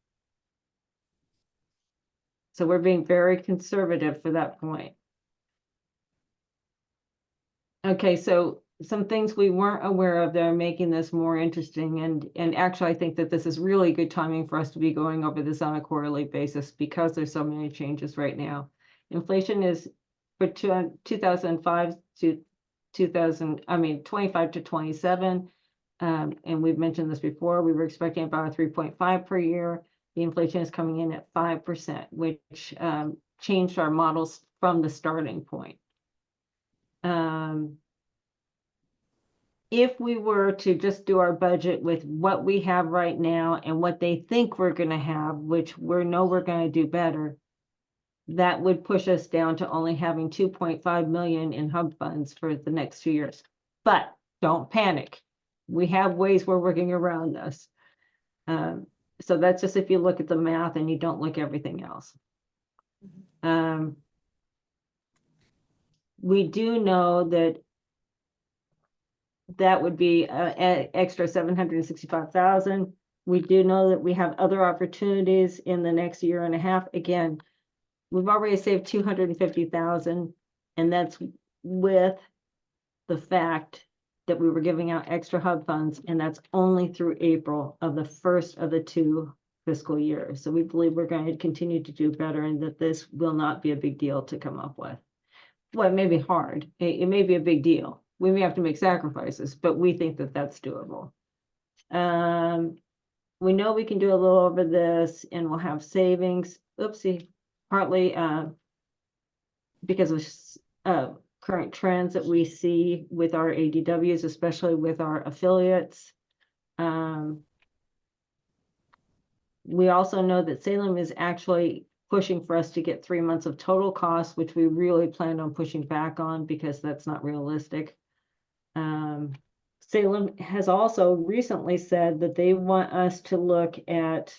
So we're being very conservative for that point. Okay, so some things we weren't aware of that are making this more interesting, and actually I think that this is really good timing for us to be going over this on a quarterly basis because there's so many changes right now. Inflation is for 2005 to 25 to 27, and we've mentioned this before. We were expecting about a 3.5 per year. The inflation is coming in at 5%, which changed our models from the starting point. If we were to just do our budget with what we have right now and what they think we're going to have, which we know we're going to do better, that would push us down to only having 2.5 million in hub funds for the next 2 years. But don't panic. We have ways we're working around this. So that's just if you look at the math and you don't look everything else. We do know that that would be extra 765,000. We do know that we have other opportunities in the next year and a half. Again, we've already saved 250,000, and that's with the fact that we were giving out extra hub funds, and that's only through April of the first of the 2 fiscal years. So we believe we're going to continue to do better, and that this will not be a big deal to come up with. Well, it may be hard. It may be a big deal. We may have to make sacrifices, but we think that that's doable. We know we can do a little over this, and we'll have savings. Oopsie, partly because of current trends that we see with our ADWs, especially with our affiliates. We also know that Salem is actually pushing for us to get 3 months of total costs, which we really planned on pushing back on because that's not realistic. Salem has also recently said that they want us to look at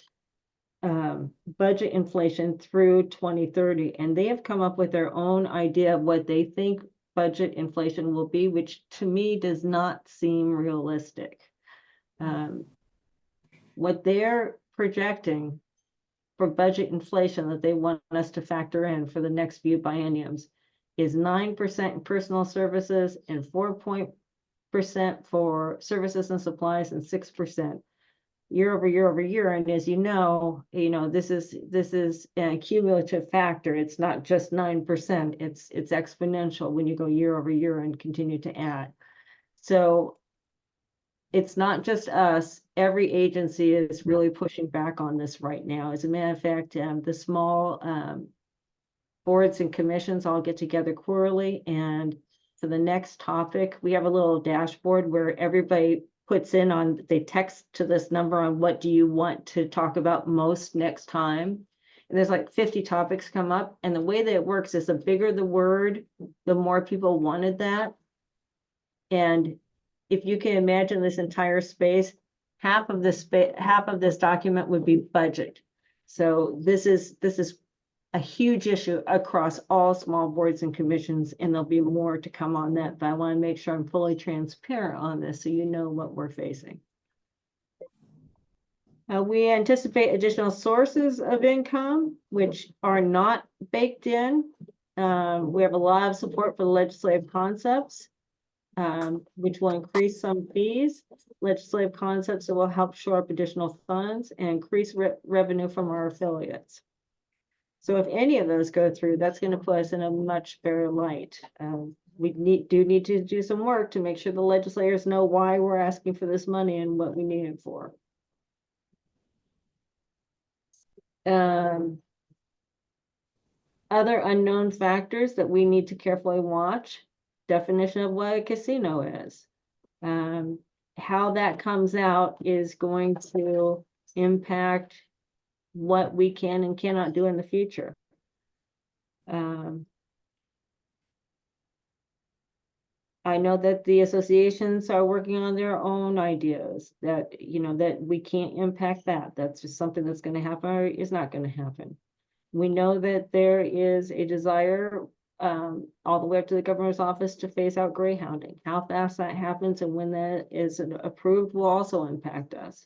budget inflation through 2030, and they have come up with their own idea of what they think budget inflation will be, which to me does not seem realistic. What they're projecting for budget inflation that they want us to factor in for the next few bienniums is 9% in personal services and 4% for services and supplies and 6% year over year over year. And as you know, this is a cumulative factor. It's not just 9%. It's exponential when you go year over year and continue to add. So it's not just us. Every agency is really pushing back on this right now. As a matter of fact, the small boards and commissions all get together quarterly, and for the next topic, we have a little dashboard where everybody puts in on, they text to this number on what do you want to talk about most next time. And there's like 50 topics come up. And the way that it works is the bigger the word, the more people wanted that. And if you can imagine this entire space, half of this document would be budget. So this is a huge issue across all small boards and commissions, and there'll be more to come on that, but I want to make sure I'm fully transparent on this so you know what we're facing. We anticipate additional sources of income, which are not baked in. We have a lot of support for the legislative concepts, which will increase some fees, legislative concepts that will help shore up additional funds and increase revenue from our affiliates. So if any of those go through, that's going to put us in a much better light. We need to do some work to make sure the legislators know why we're asking for this money and what we need it for. Other unknown factors that we need to carefully watch: definition of what a casino is. How that comes out is going to impact what we can and cannot do in the future. I know that the associations are working on their own ideas that, that we can't impact that. That's just something that's going to happen or is not going to happen. We know that there is a desire all the way up to the governor's office to phase out greyhounding. How fast that happens and when that is approved will also impact us.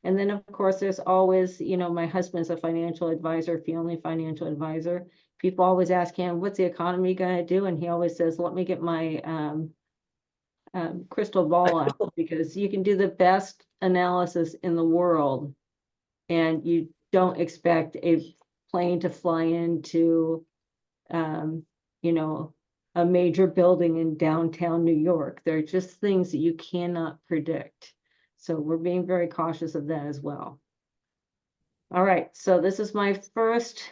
And then, of course, there's always, my husband's a financial advisor, family financial advisor. People always ask him, what's the economy going to do? And he always says, let me get my crystal ball out, because you can do the best analysis in the world and you don't expect a plane to fly into, a major building in downtown New York. They're just things that you cannot predict. So we're being very cautious of that as well. All right, so this is my first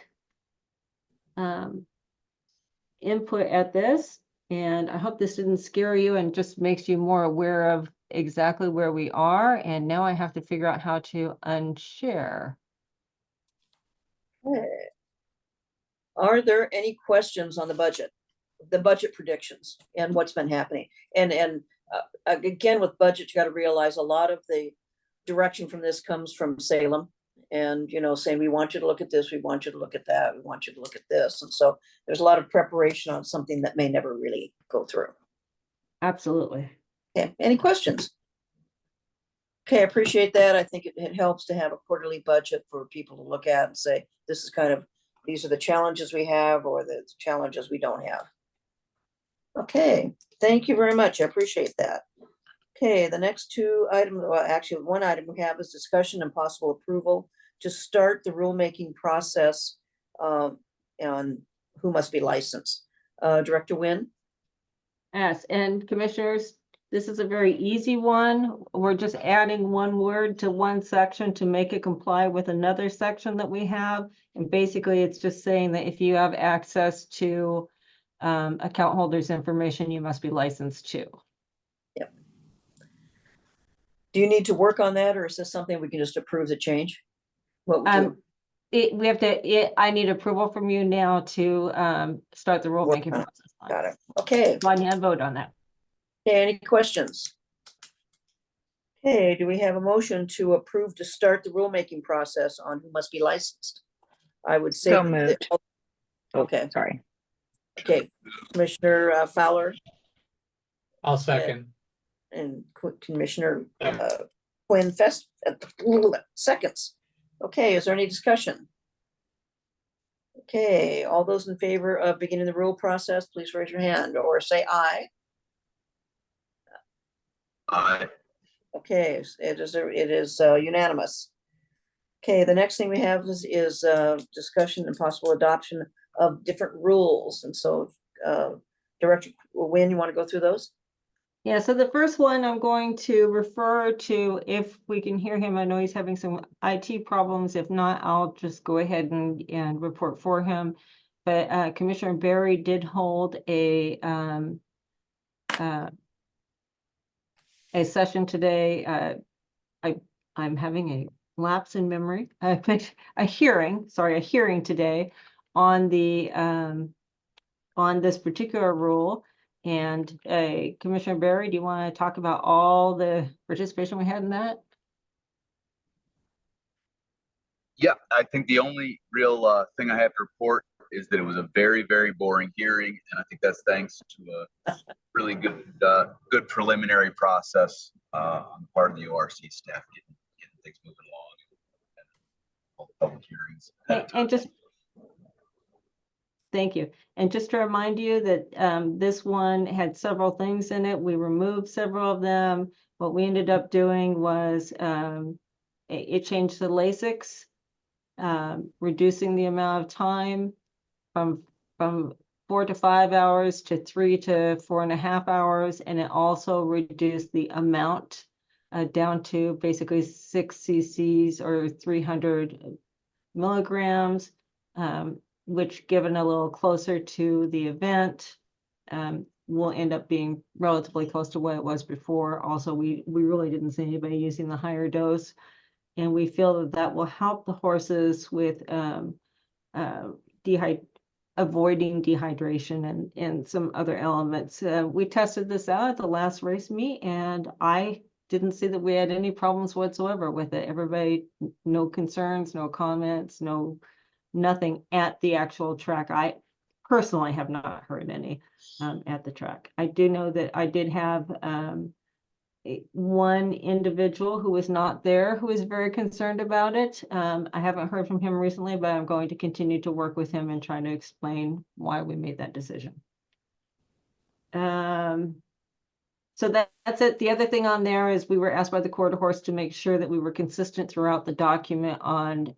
input at this, and I hope this didn't scare you and just makes you more aware of exactly where we are. And now I have to figure out how to unshare. Okay. Are there any questions on the budget predictions and what's been happening? And again, with budget, you got to realize a lot of the direction from this comes from Salem. And, you know, saying, we want you to look at this, we want you to look at that, we want you to look at this. And so there's a lot of preparation on something that may never really go through. Absolutely. Okay, any questions? Okay, I appreciate that. I think it helps to have a quarterly budget for people to look at and say, this is kind of, these are the challenges we have or the challenges we don't have. Okay, thank you very much. I appreciate that. Okay, the next two items, well, actually, one item we have is discussion and possible approval to start the rulemaking process on who must be licensed. Director Nguyen? Yes, and commissioners, this is a very easy one. We're just adding one word to one section to make it comply with another section that we have. And basically, it's just saying that if you have access to account holders' information, you must be licensed too. Yep. Do you need to work on that, or is this something we can just approve the change? What would you? We have to, I need approval from you now to start the rulemaking on it. process. Got it. Okay. So I need a vote on that. Okay, any questions? Okay, do we have a motion to approve to start the rulemaking process on who must be licensed? I would say. So moved. Okay, Sorry. okay. Commissioner Fowler I'll second. and Commissioner Quinn seconds. Okay, is there any discussion? Okay, all those in favor of beginning the rule process, please raise your hand or say aye. Aye. Okay, it is unanimous. Okay, the next thing we have is discussion and possible adoption of different rules. And so, Director Nguyen, you want to go through those? Yeah, so the first one I'm going to refer to, if we can hear him. I know he's having some IT problems. If not, I'll just go ahead and report for him. But Commissioner Barry did hold a session today. I'm having a lapse in memory. A hearing today on the on this particular rule. And Commissioner Barry, do you want to talk about all the participation we had in that? Yeah, I think the only real thing I have to report is that it was a very, very boring hearing, and I think that's thanks to a really good preliminary process on the part of the ORC staff getting things moving along and all the public hearings. And just thank you. And just to remind you that this one had several things in it. We removed several of them. What we ended up doing was it changed the LASIX, reducing the amount of time from 4 to 5 hours to 3 to 4.5 hours. And it also reduced the amount down to basically 6 cc's or 300 milligrams. Which, given a little closer to the event, will end up being relatively close to what it was before. Also, we really didn't see anybody using the higher dose, and we feel that will help the horses with avoiding dehydration and some other elements. We tested this out at the last race meet, and I didn't see that we had any problems whatsoever with it. Everybody, no concerns, no comments, nothing at the actual track. I personally have not heard any at the track. I do know that I did have one individual who was not there who is very concerned about it. I haven't heard from him recently, but I'm going to continue to work with him and try to explain why we made that decision. So that's it. The other thing on there is we were asked by the quarter horse to make sure that we were consistent throughout the document on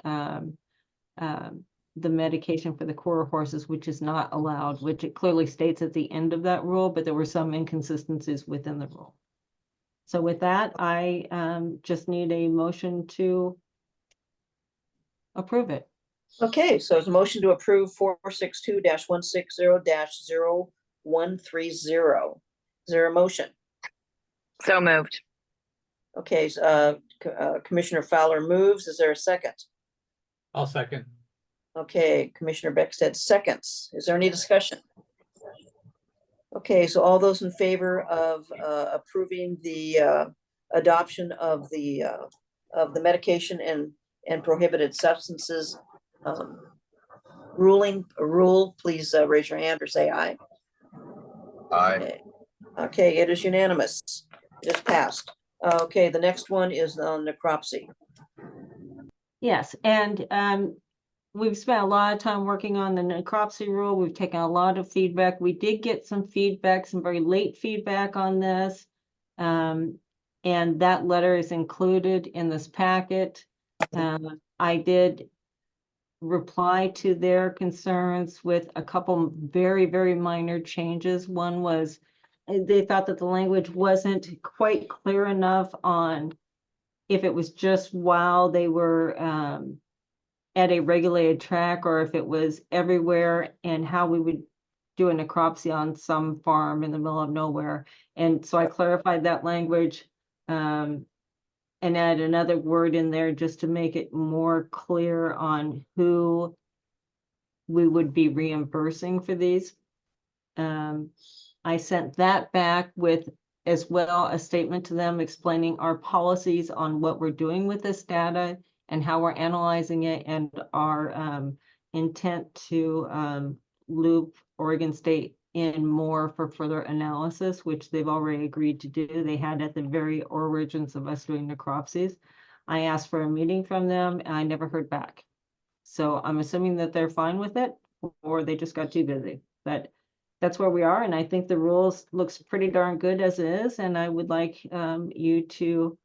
the medication for the quarter horses, which is not allowed, which it clearly states at the end of that rule, but there were some inconsistencies within the rule. So with that, I just need a motion to approve it. Okay, so it's a motion to approve 462-160-0130. Is there a motion? So moved. Okay, Commissioner Fowler moves. Is there a second? I'll second. Okay, Commissioner Beckstead seconds. Is there any discussion? Okay, so all those in favor of approving the adoption of the medication and prohibited substances rule, please raise your hand or say aye. Aye. Okay. Okay, it is unanimous. It is passed. Okay, the next one is on necropsy. Yes, and we've spent a lot of time working on the necropsy rule. We've taken a lot of feedback. We did get some feedback, some very late feedback on this. And that letter is included in this packet. I did reply to their concerns with a couple very, very minor changes. One was they thought that the language wasn't quite clear enough on if it was just while they were at a regulated track or if it was everywhere, and how we would do a necropsy on some farm in the middle of nowhere. And so I clarified that language and add another word in there just to make it more clear on who we would be reimbursing for these. I sent that back with as well a statement to them explaining our policies on what we're doing with this data and how we're analyzing it, and our intent to loop Oregon State in more for further analysis, which they've already agreed to do. They had at the very origins of us doing necropsies. I asked for a meeting from them and I never heard back. So I'm assuming that they're fine with it, or they just got too busy. But that's where we are, and I think the rules looks pretty darn good as it is, and I would like you to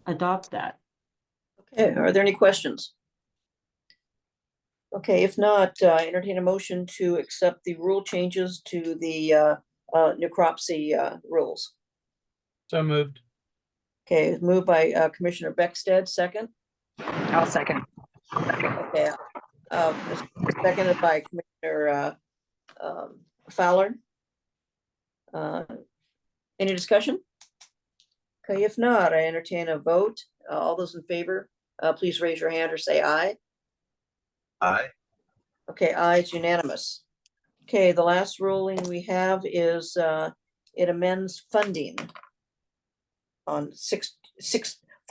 adopt that. Okay, are there any questions? Okay, if not, entertain a motion to accept the rule changes to the necropsy rules. So moved. Okay, moved by Commissioner Beckstead, second. I'll second. Okay, seconded by Commissioner Fowler. Any discussion? Okay, if not, I entertain a vote. All those in favor, please raise your hand or say aye. Aye. Okay, aye, it's unanimous. Okay, the last ruling we have is it amends funding on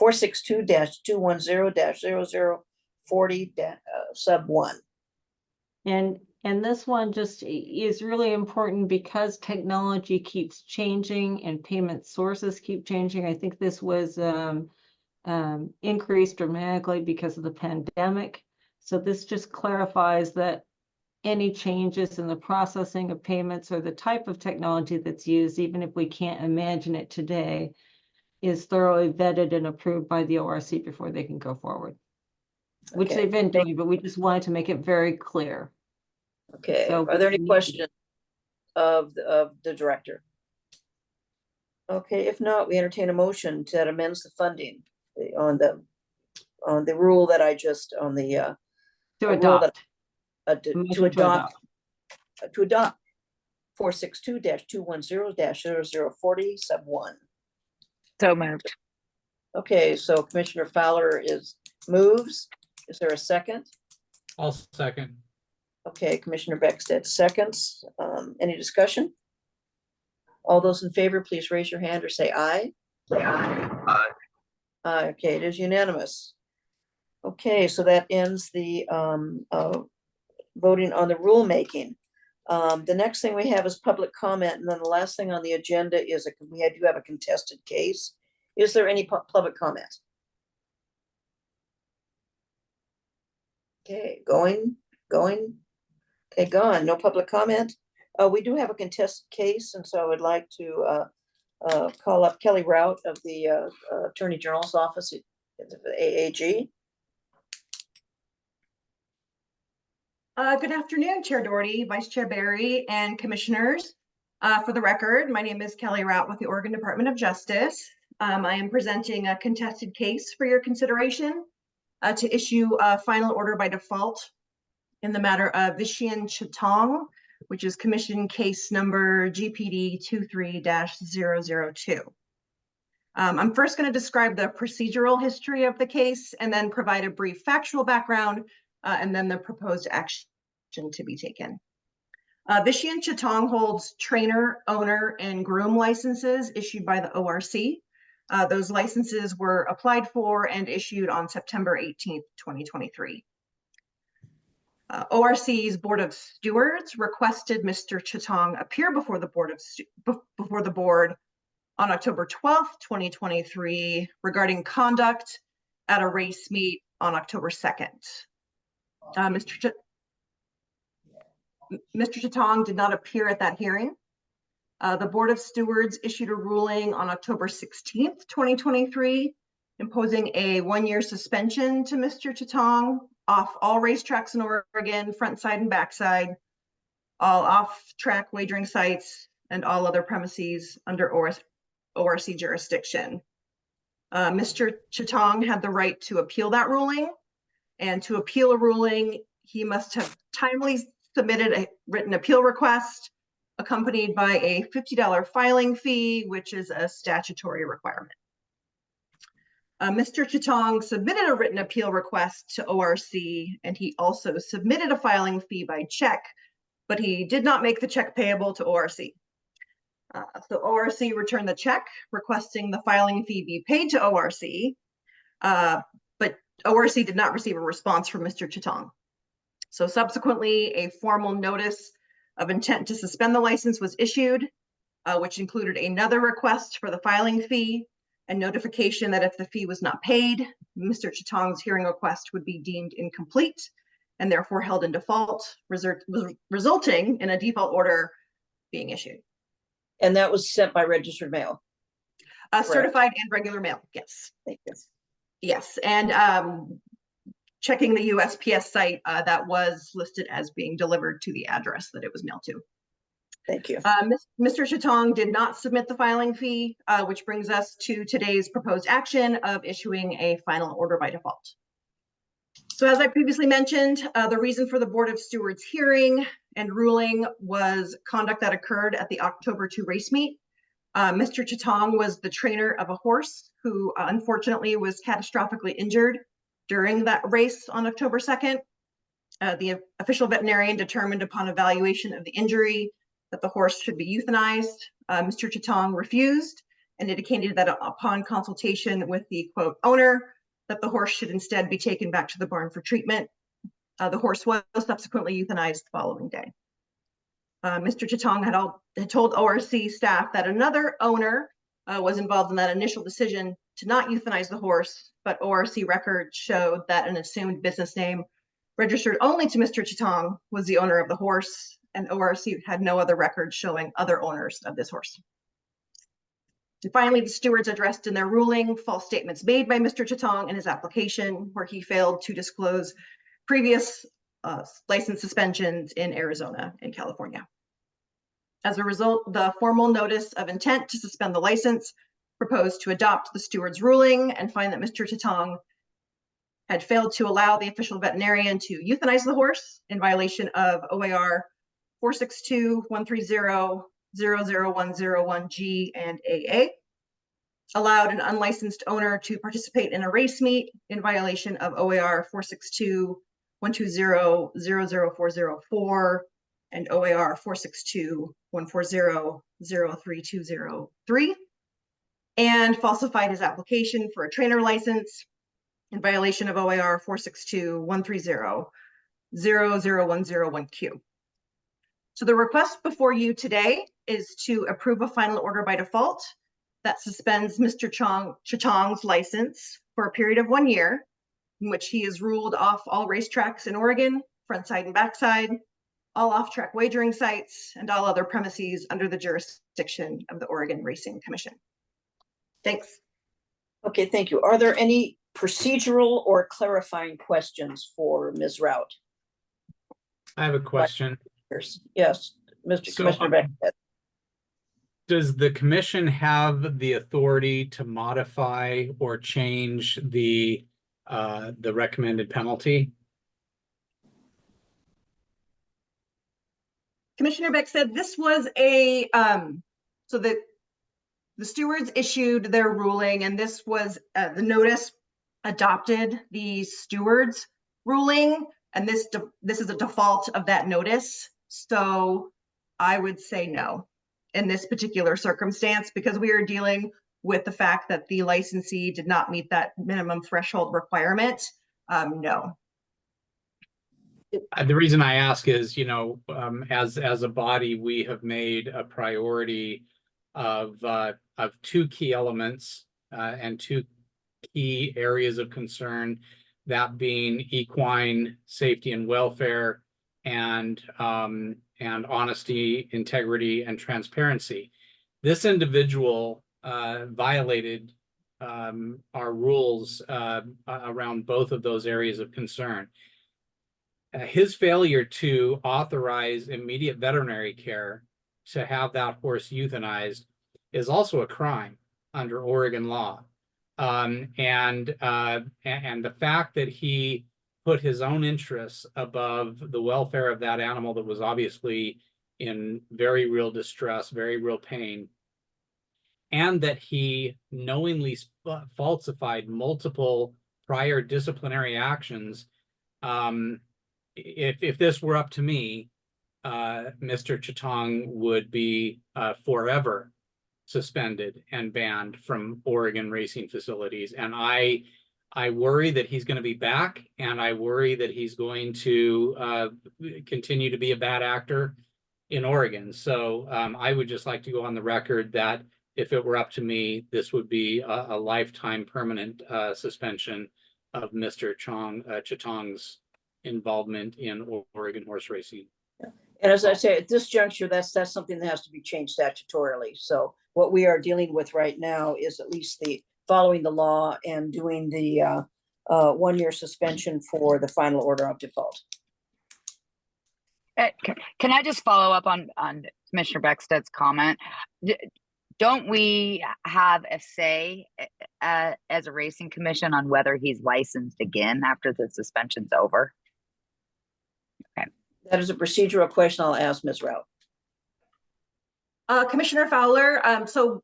462-210-004 sub 1. And this one just is really important because technology keeps changing and payment sources keep changing. I think this was increased dramatically because of the pandemic. So this just clarifies that any changes in the processing of payments or the type of technology that's used, even if we can't imagine it today, is thoroughly vetted and approved by the ORC before they can go forward, which Okay. they've been doing, but we just wanted to make it very clear. Okay, So are there any questions of the director? Okay, if not, we entertain a motion that amends the funding on the rule that I just, on the to a rule adopt. that, Motion to adopt 462-210-0040 sub 1. So moved. Okay, so Commissioner Fowler moves. Is there a second? I'll second. Okay, Commissioner Beckstead seconds. Any discussion? All those in favor, please raise your hand or say aye. Aye. Okay, it is unanimous. Okay, so that ends the voting on the rulemaking. The next thing we have is public comment, and then the last thing on the agenda is we do have a contested case. Is there any public comment? Okay, going. Okay, gone. No public comment. We do have a contested case, and so I would like to call up Kelly Rout of the Attorney General's office at the AAG. Good afternoon, Chair Doherty, Vice Chair Barry, and commissioners. For the record, my name is Kelly Rout with the Oregon Department of Justice. I am presenting a contested case for your consideration to issue a final order by default in the matter of Vishen Chatong, which is commission case number GPD 23-002. I'm first going to describe the procedural history of the case and then provide a brief factual background and then the proposed action to be taken. Vishy and Chitong holds trainer, owner, and groom licenses issued by the ORC. Those licenses were applied for and issued on September 18th, 2023. ORC's Board of Stewards requested Mr. Chitong appear before the board on October 12th, 2023 regarding conduct at a race meet on October 2nd. Mr. Chitong did not appear at that hearing. The Board of Stewards issued a ruling on October 16th, 2023, imposing a 1-year suspension to Mr. Chitong off all racetracks in Oregon, front side and backside, all off-track wagering sites, and all other premises under ORC jurisdiction. Mr. Chitong had the right to appeal that ruling, and to appeal a ruling, he must have timely submitted a written appeal request accompanied by a $50 filing fee, which is a statutory requirement. Mr. Chitong submitted a written appeal request to ORC, and he also submitted a filing fee by check, but he did not make the check payable to ORC. So ORC returned the check requesting the filing fee be paid to ORC, but ORC did not receive a response from Mr. Chitong. So subsequently, a formal notice of intent to suspend the license was issued, which included another request for the filing fee and notification that if the fee was not paid, Mr. Chitong's hearing request would be deemed incomplete and therefore held in default, resulting in a default order being issued. And that was sent by registered mail. Certified and regular mail, yes. Thank you. Yes, and checking the USPS site, that was listed as being delivered to the address that it was mailed to. Thank you. Mr. Chitong did not submit the filing fee, which brings us to today's proposed action of issuing a final order by default. So as I previously mentioned, the reason for the Board of Stewards hearing and ruling was conduct that occurred at the October 2 race meet. Mr. Chitong was the trainer of a horse who unfortunately was catastrophically injured during that race on October 2nd. The official veterinarian determined upon evaluation of the injury that the horse should be euthanized. Mr. Chitong refused and indicated that upon consultation with the quote owner, that the horse should instead be taken back to the barn for treatment. The horse was subsequently euthanized the following day. Mr. Chitong had told ORC staff that another owner was involved in that initial decision to not euthanize the horse, but ORC records showed that an assumed business name registered only to Mr. Chitong was the owner of the horse, and ORC had no other records showing other owners of this horse. And finally, the stewards addressed in their ruling false statements made by Mr. Chitong in his application, where he failed to disclose previous license suspensions in Arizona and California. As a result, the formal notice of intent to suspend the license proposed to adopt the steward's ruling and find that Mr. Chitong had failed to allow the official veterinarian to euthanize the horse in violation of OAR 462-130-00101G and AA, allowed an unlicensed owner to participate in a race meet in violation of OAR 462-120-00404 and OAR 462-140-03203, and falsified his application for a trainer license in violation of OAR 462-130-00101Q. So the request before you today is to approve a final order by default that suspends Mr. Chitong's license for a period of 1 year, in which he is ruled off all racetracks in Oregon, front side and backside, all off-track wagering sites, and all other premises under the jurisdiction of the Oregon Racing Commission. Thanks. Okay, thank you. Are there any procedural or clarifying questions for Ms. Rout? I have a question. Yes, Mr. So, Commissioner Beckett. Does the commission have the authority to modify or change the recommended penalty? Commissioner Beck said this was a, so that the stewards issued their ruling, and this was the notice adopted the stewards ruling, and this is a default of that notice. So I would say no in this particular circumstance, because we are dealing with the fact that the licensee did not meet that minimum threshold requirement. No. The reason I ask is, as a body, we have made a priority of two key elements and two key areas of concern, that being equine safety and welfare, and honesty, integrity, and transparency. This individual violated our rules around both of those areas of concern. His failure to authorize immediate veterinary care to have that horse euthanized is also a crime under Oregon law. And the fact that he put his own interests above the welfare of that animal that was obviously in very real distress, very real pain, and that he knowingly falsified multiple prior disciplinary actions. If this were up to me, Mr. Chitong would be forever suspended and banned from Oregon racing facilities. And I worry that he's going to be back, and I worry that he's going to continue to be a bad actor in Oregon. So I would just like to go on the record that if it were up to me, this would be a lifetime permanent suspension of Mr. Chitong's involvement in Oregon horse racing. And as I say, at this juncture, that's something that has to be changed statutorily. So what we are dealing with right now is at least following the law and doing the 1-year suspension for the final order of default. Can I just follow up on Commissioner Beckstead's comment? Don't we have a say as a racing commission on whether he's licensed again after the suspension's over? Okay. That is a procedural question. I'll ask Ms. Rout. Commissioner Fowler, so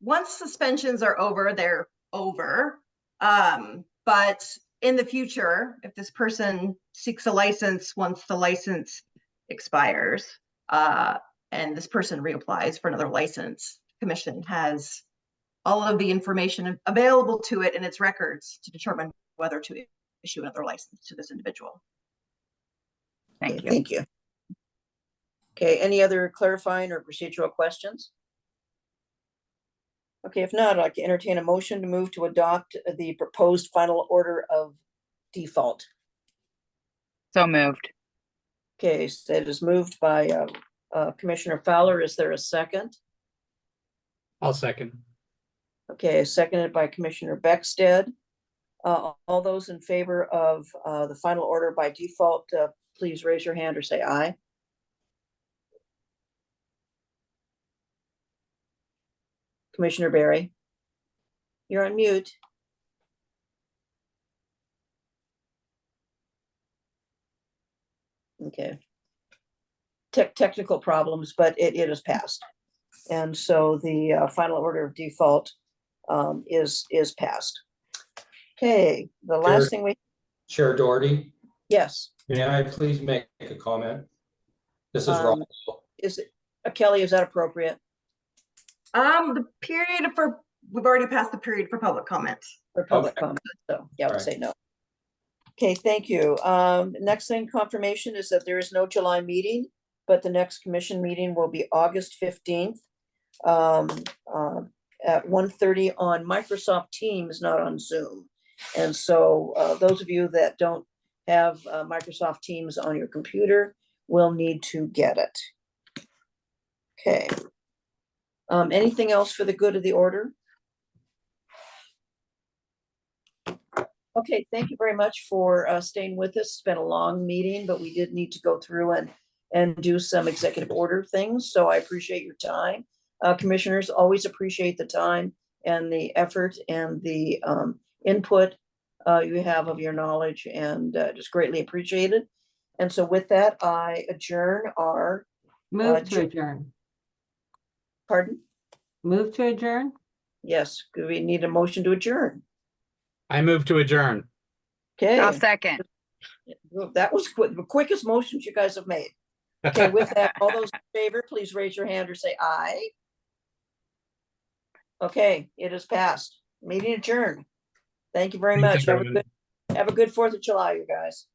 once suspensions are over, they're over. But in the future, if this person seeks a license once the license expires, and this person reapplies for another license, Commission has all of the information available to it in its records to determine whether to issue another license to this individual. Thank you. Thank you. Okay, any other clarifying or procedural questions? Okay, if not, I'd like to entertain a motion to move to adopt the proposed final order of default. So moved. Okay, so it is moved by Commissioner Fowler. Is there a second? I'll second. Okay, seconded by Commissioner Beckstead. All those in favor of the final order by default, please raise your hand or say aye. Commissioner Barry, you're on mute. Okay. Technical problems, but it has passed. And so the final order of default is passed. Okay, the last thing Chair Doherty, yes. may I please make a comment? This is Rob. Is it, Kelly, is that appropriate? The period we've already passed the period for public comments. For public comment, so yeah, I would say no. Okay, thank you. Next thing, confirmation is that there is no July meeting, but the next commission meeting will be August 15th at 1:30 on Microsoft Teams, not on Zoom. And so those of you that don't have Microsoft Teams on your computer will need to get it. Okay. Anything else for the good of the order? Okay, thank you very much for staying with us. It's been a long meeting, but we did need to go through and do some executive order things. So I appreciate your time. Commissioners always appreciate the time and the effort and the input you have of your knowledge, and just greatly appreciated. And so with that, I adjourn our Move to adjourn. Pardon? Move to adjourn? Yes, do we need a motion to adjourn? I move to adjourn. I'll Okay, second. that was the quickest motions you guys have made. Okay, with that, all those in favor, please raise your hand or say aye. Okay, it is passed. Meeting adjourned. Thank you very Thanks, much. everyone. Have a good 4th of July, you guys.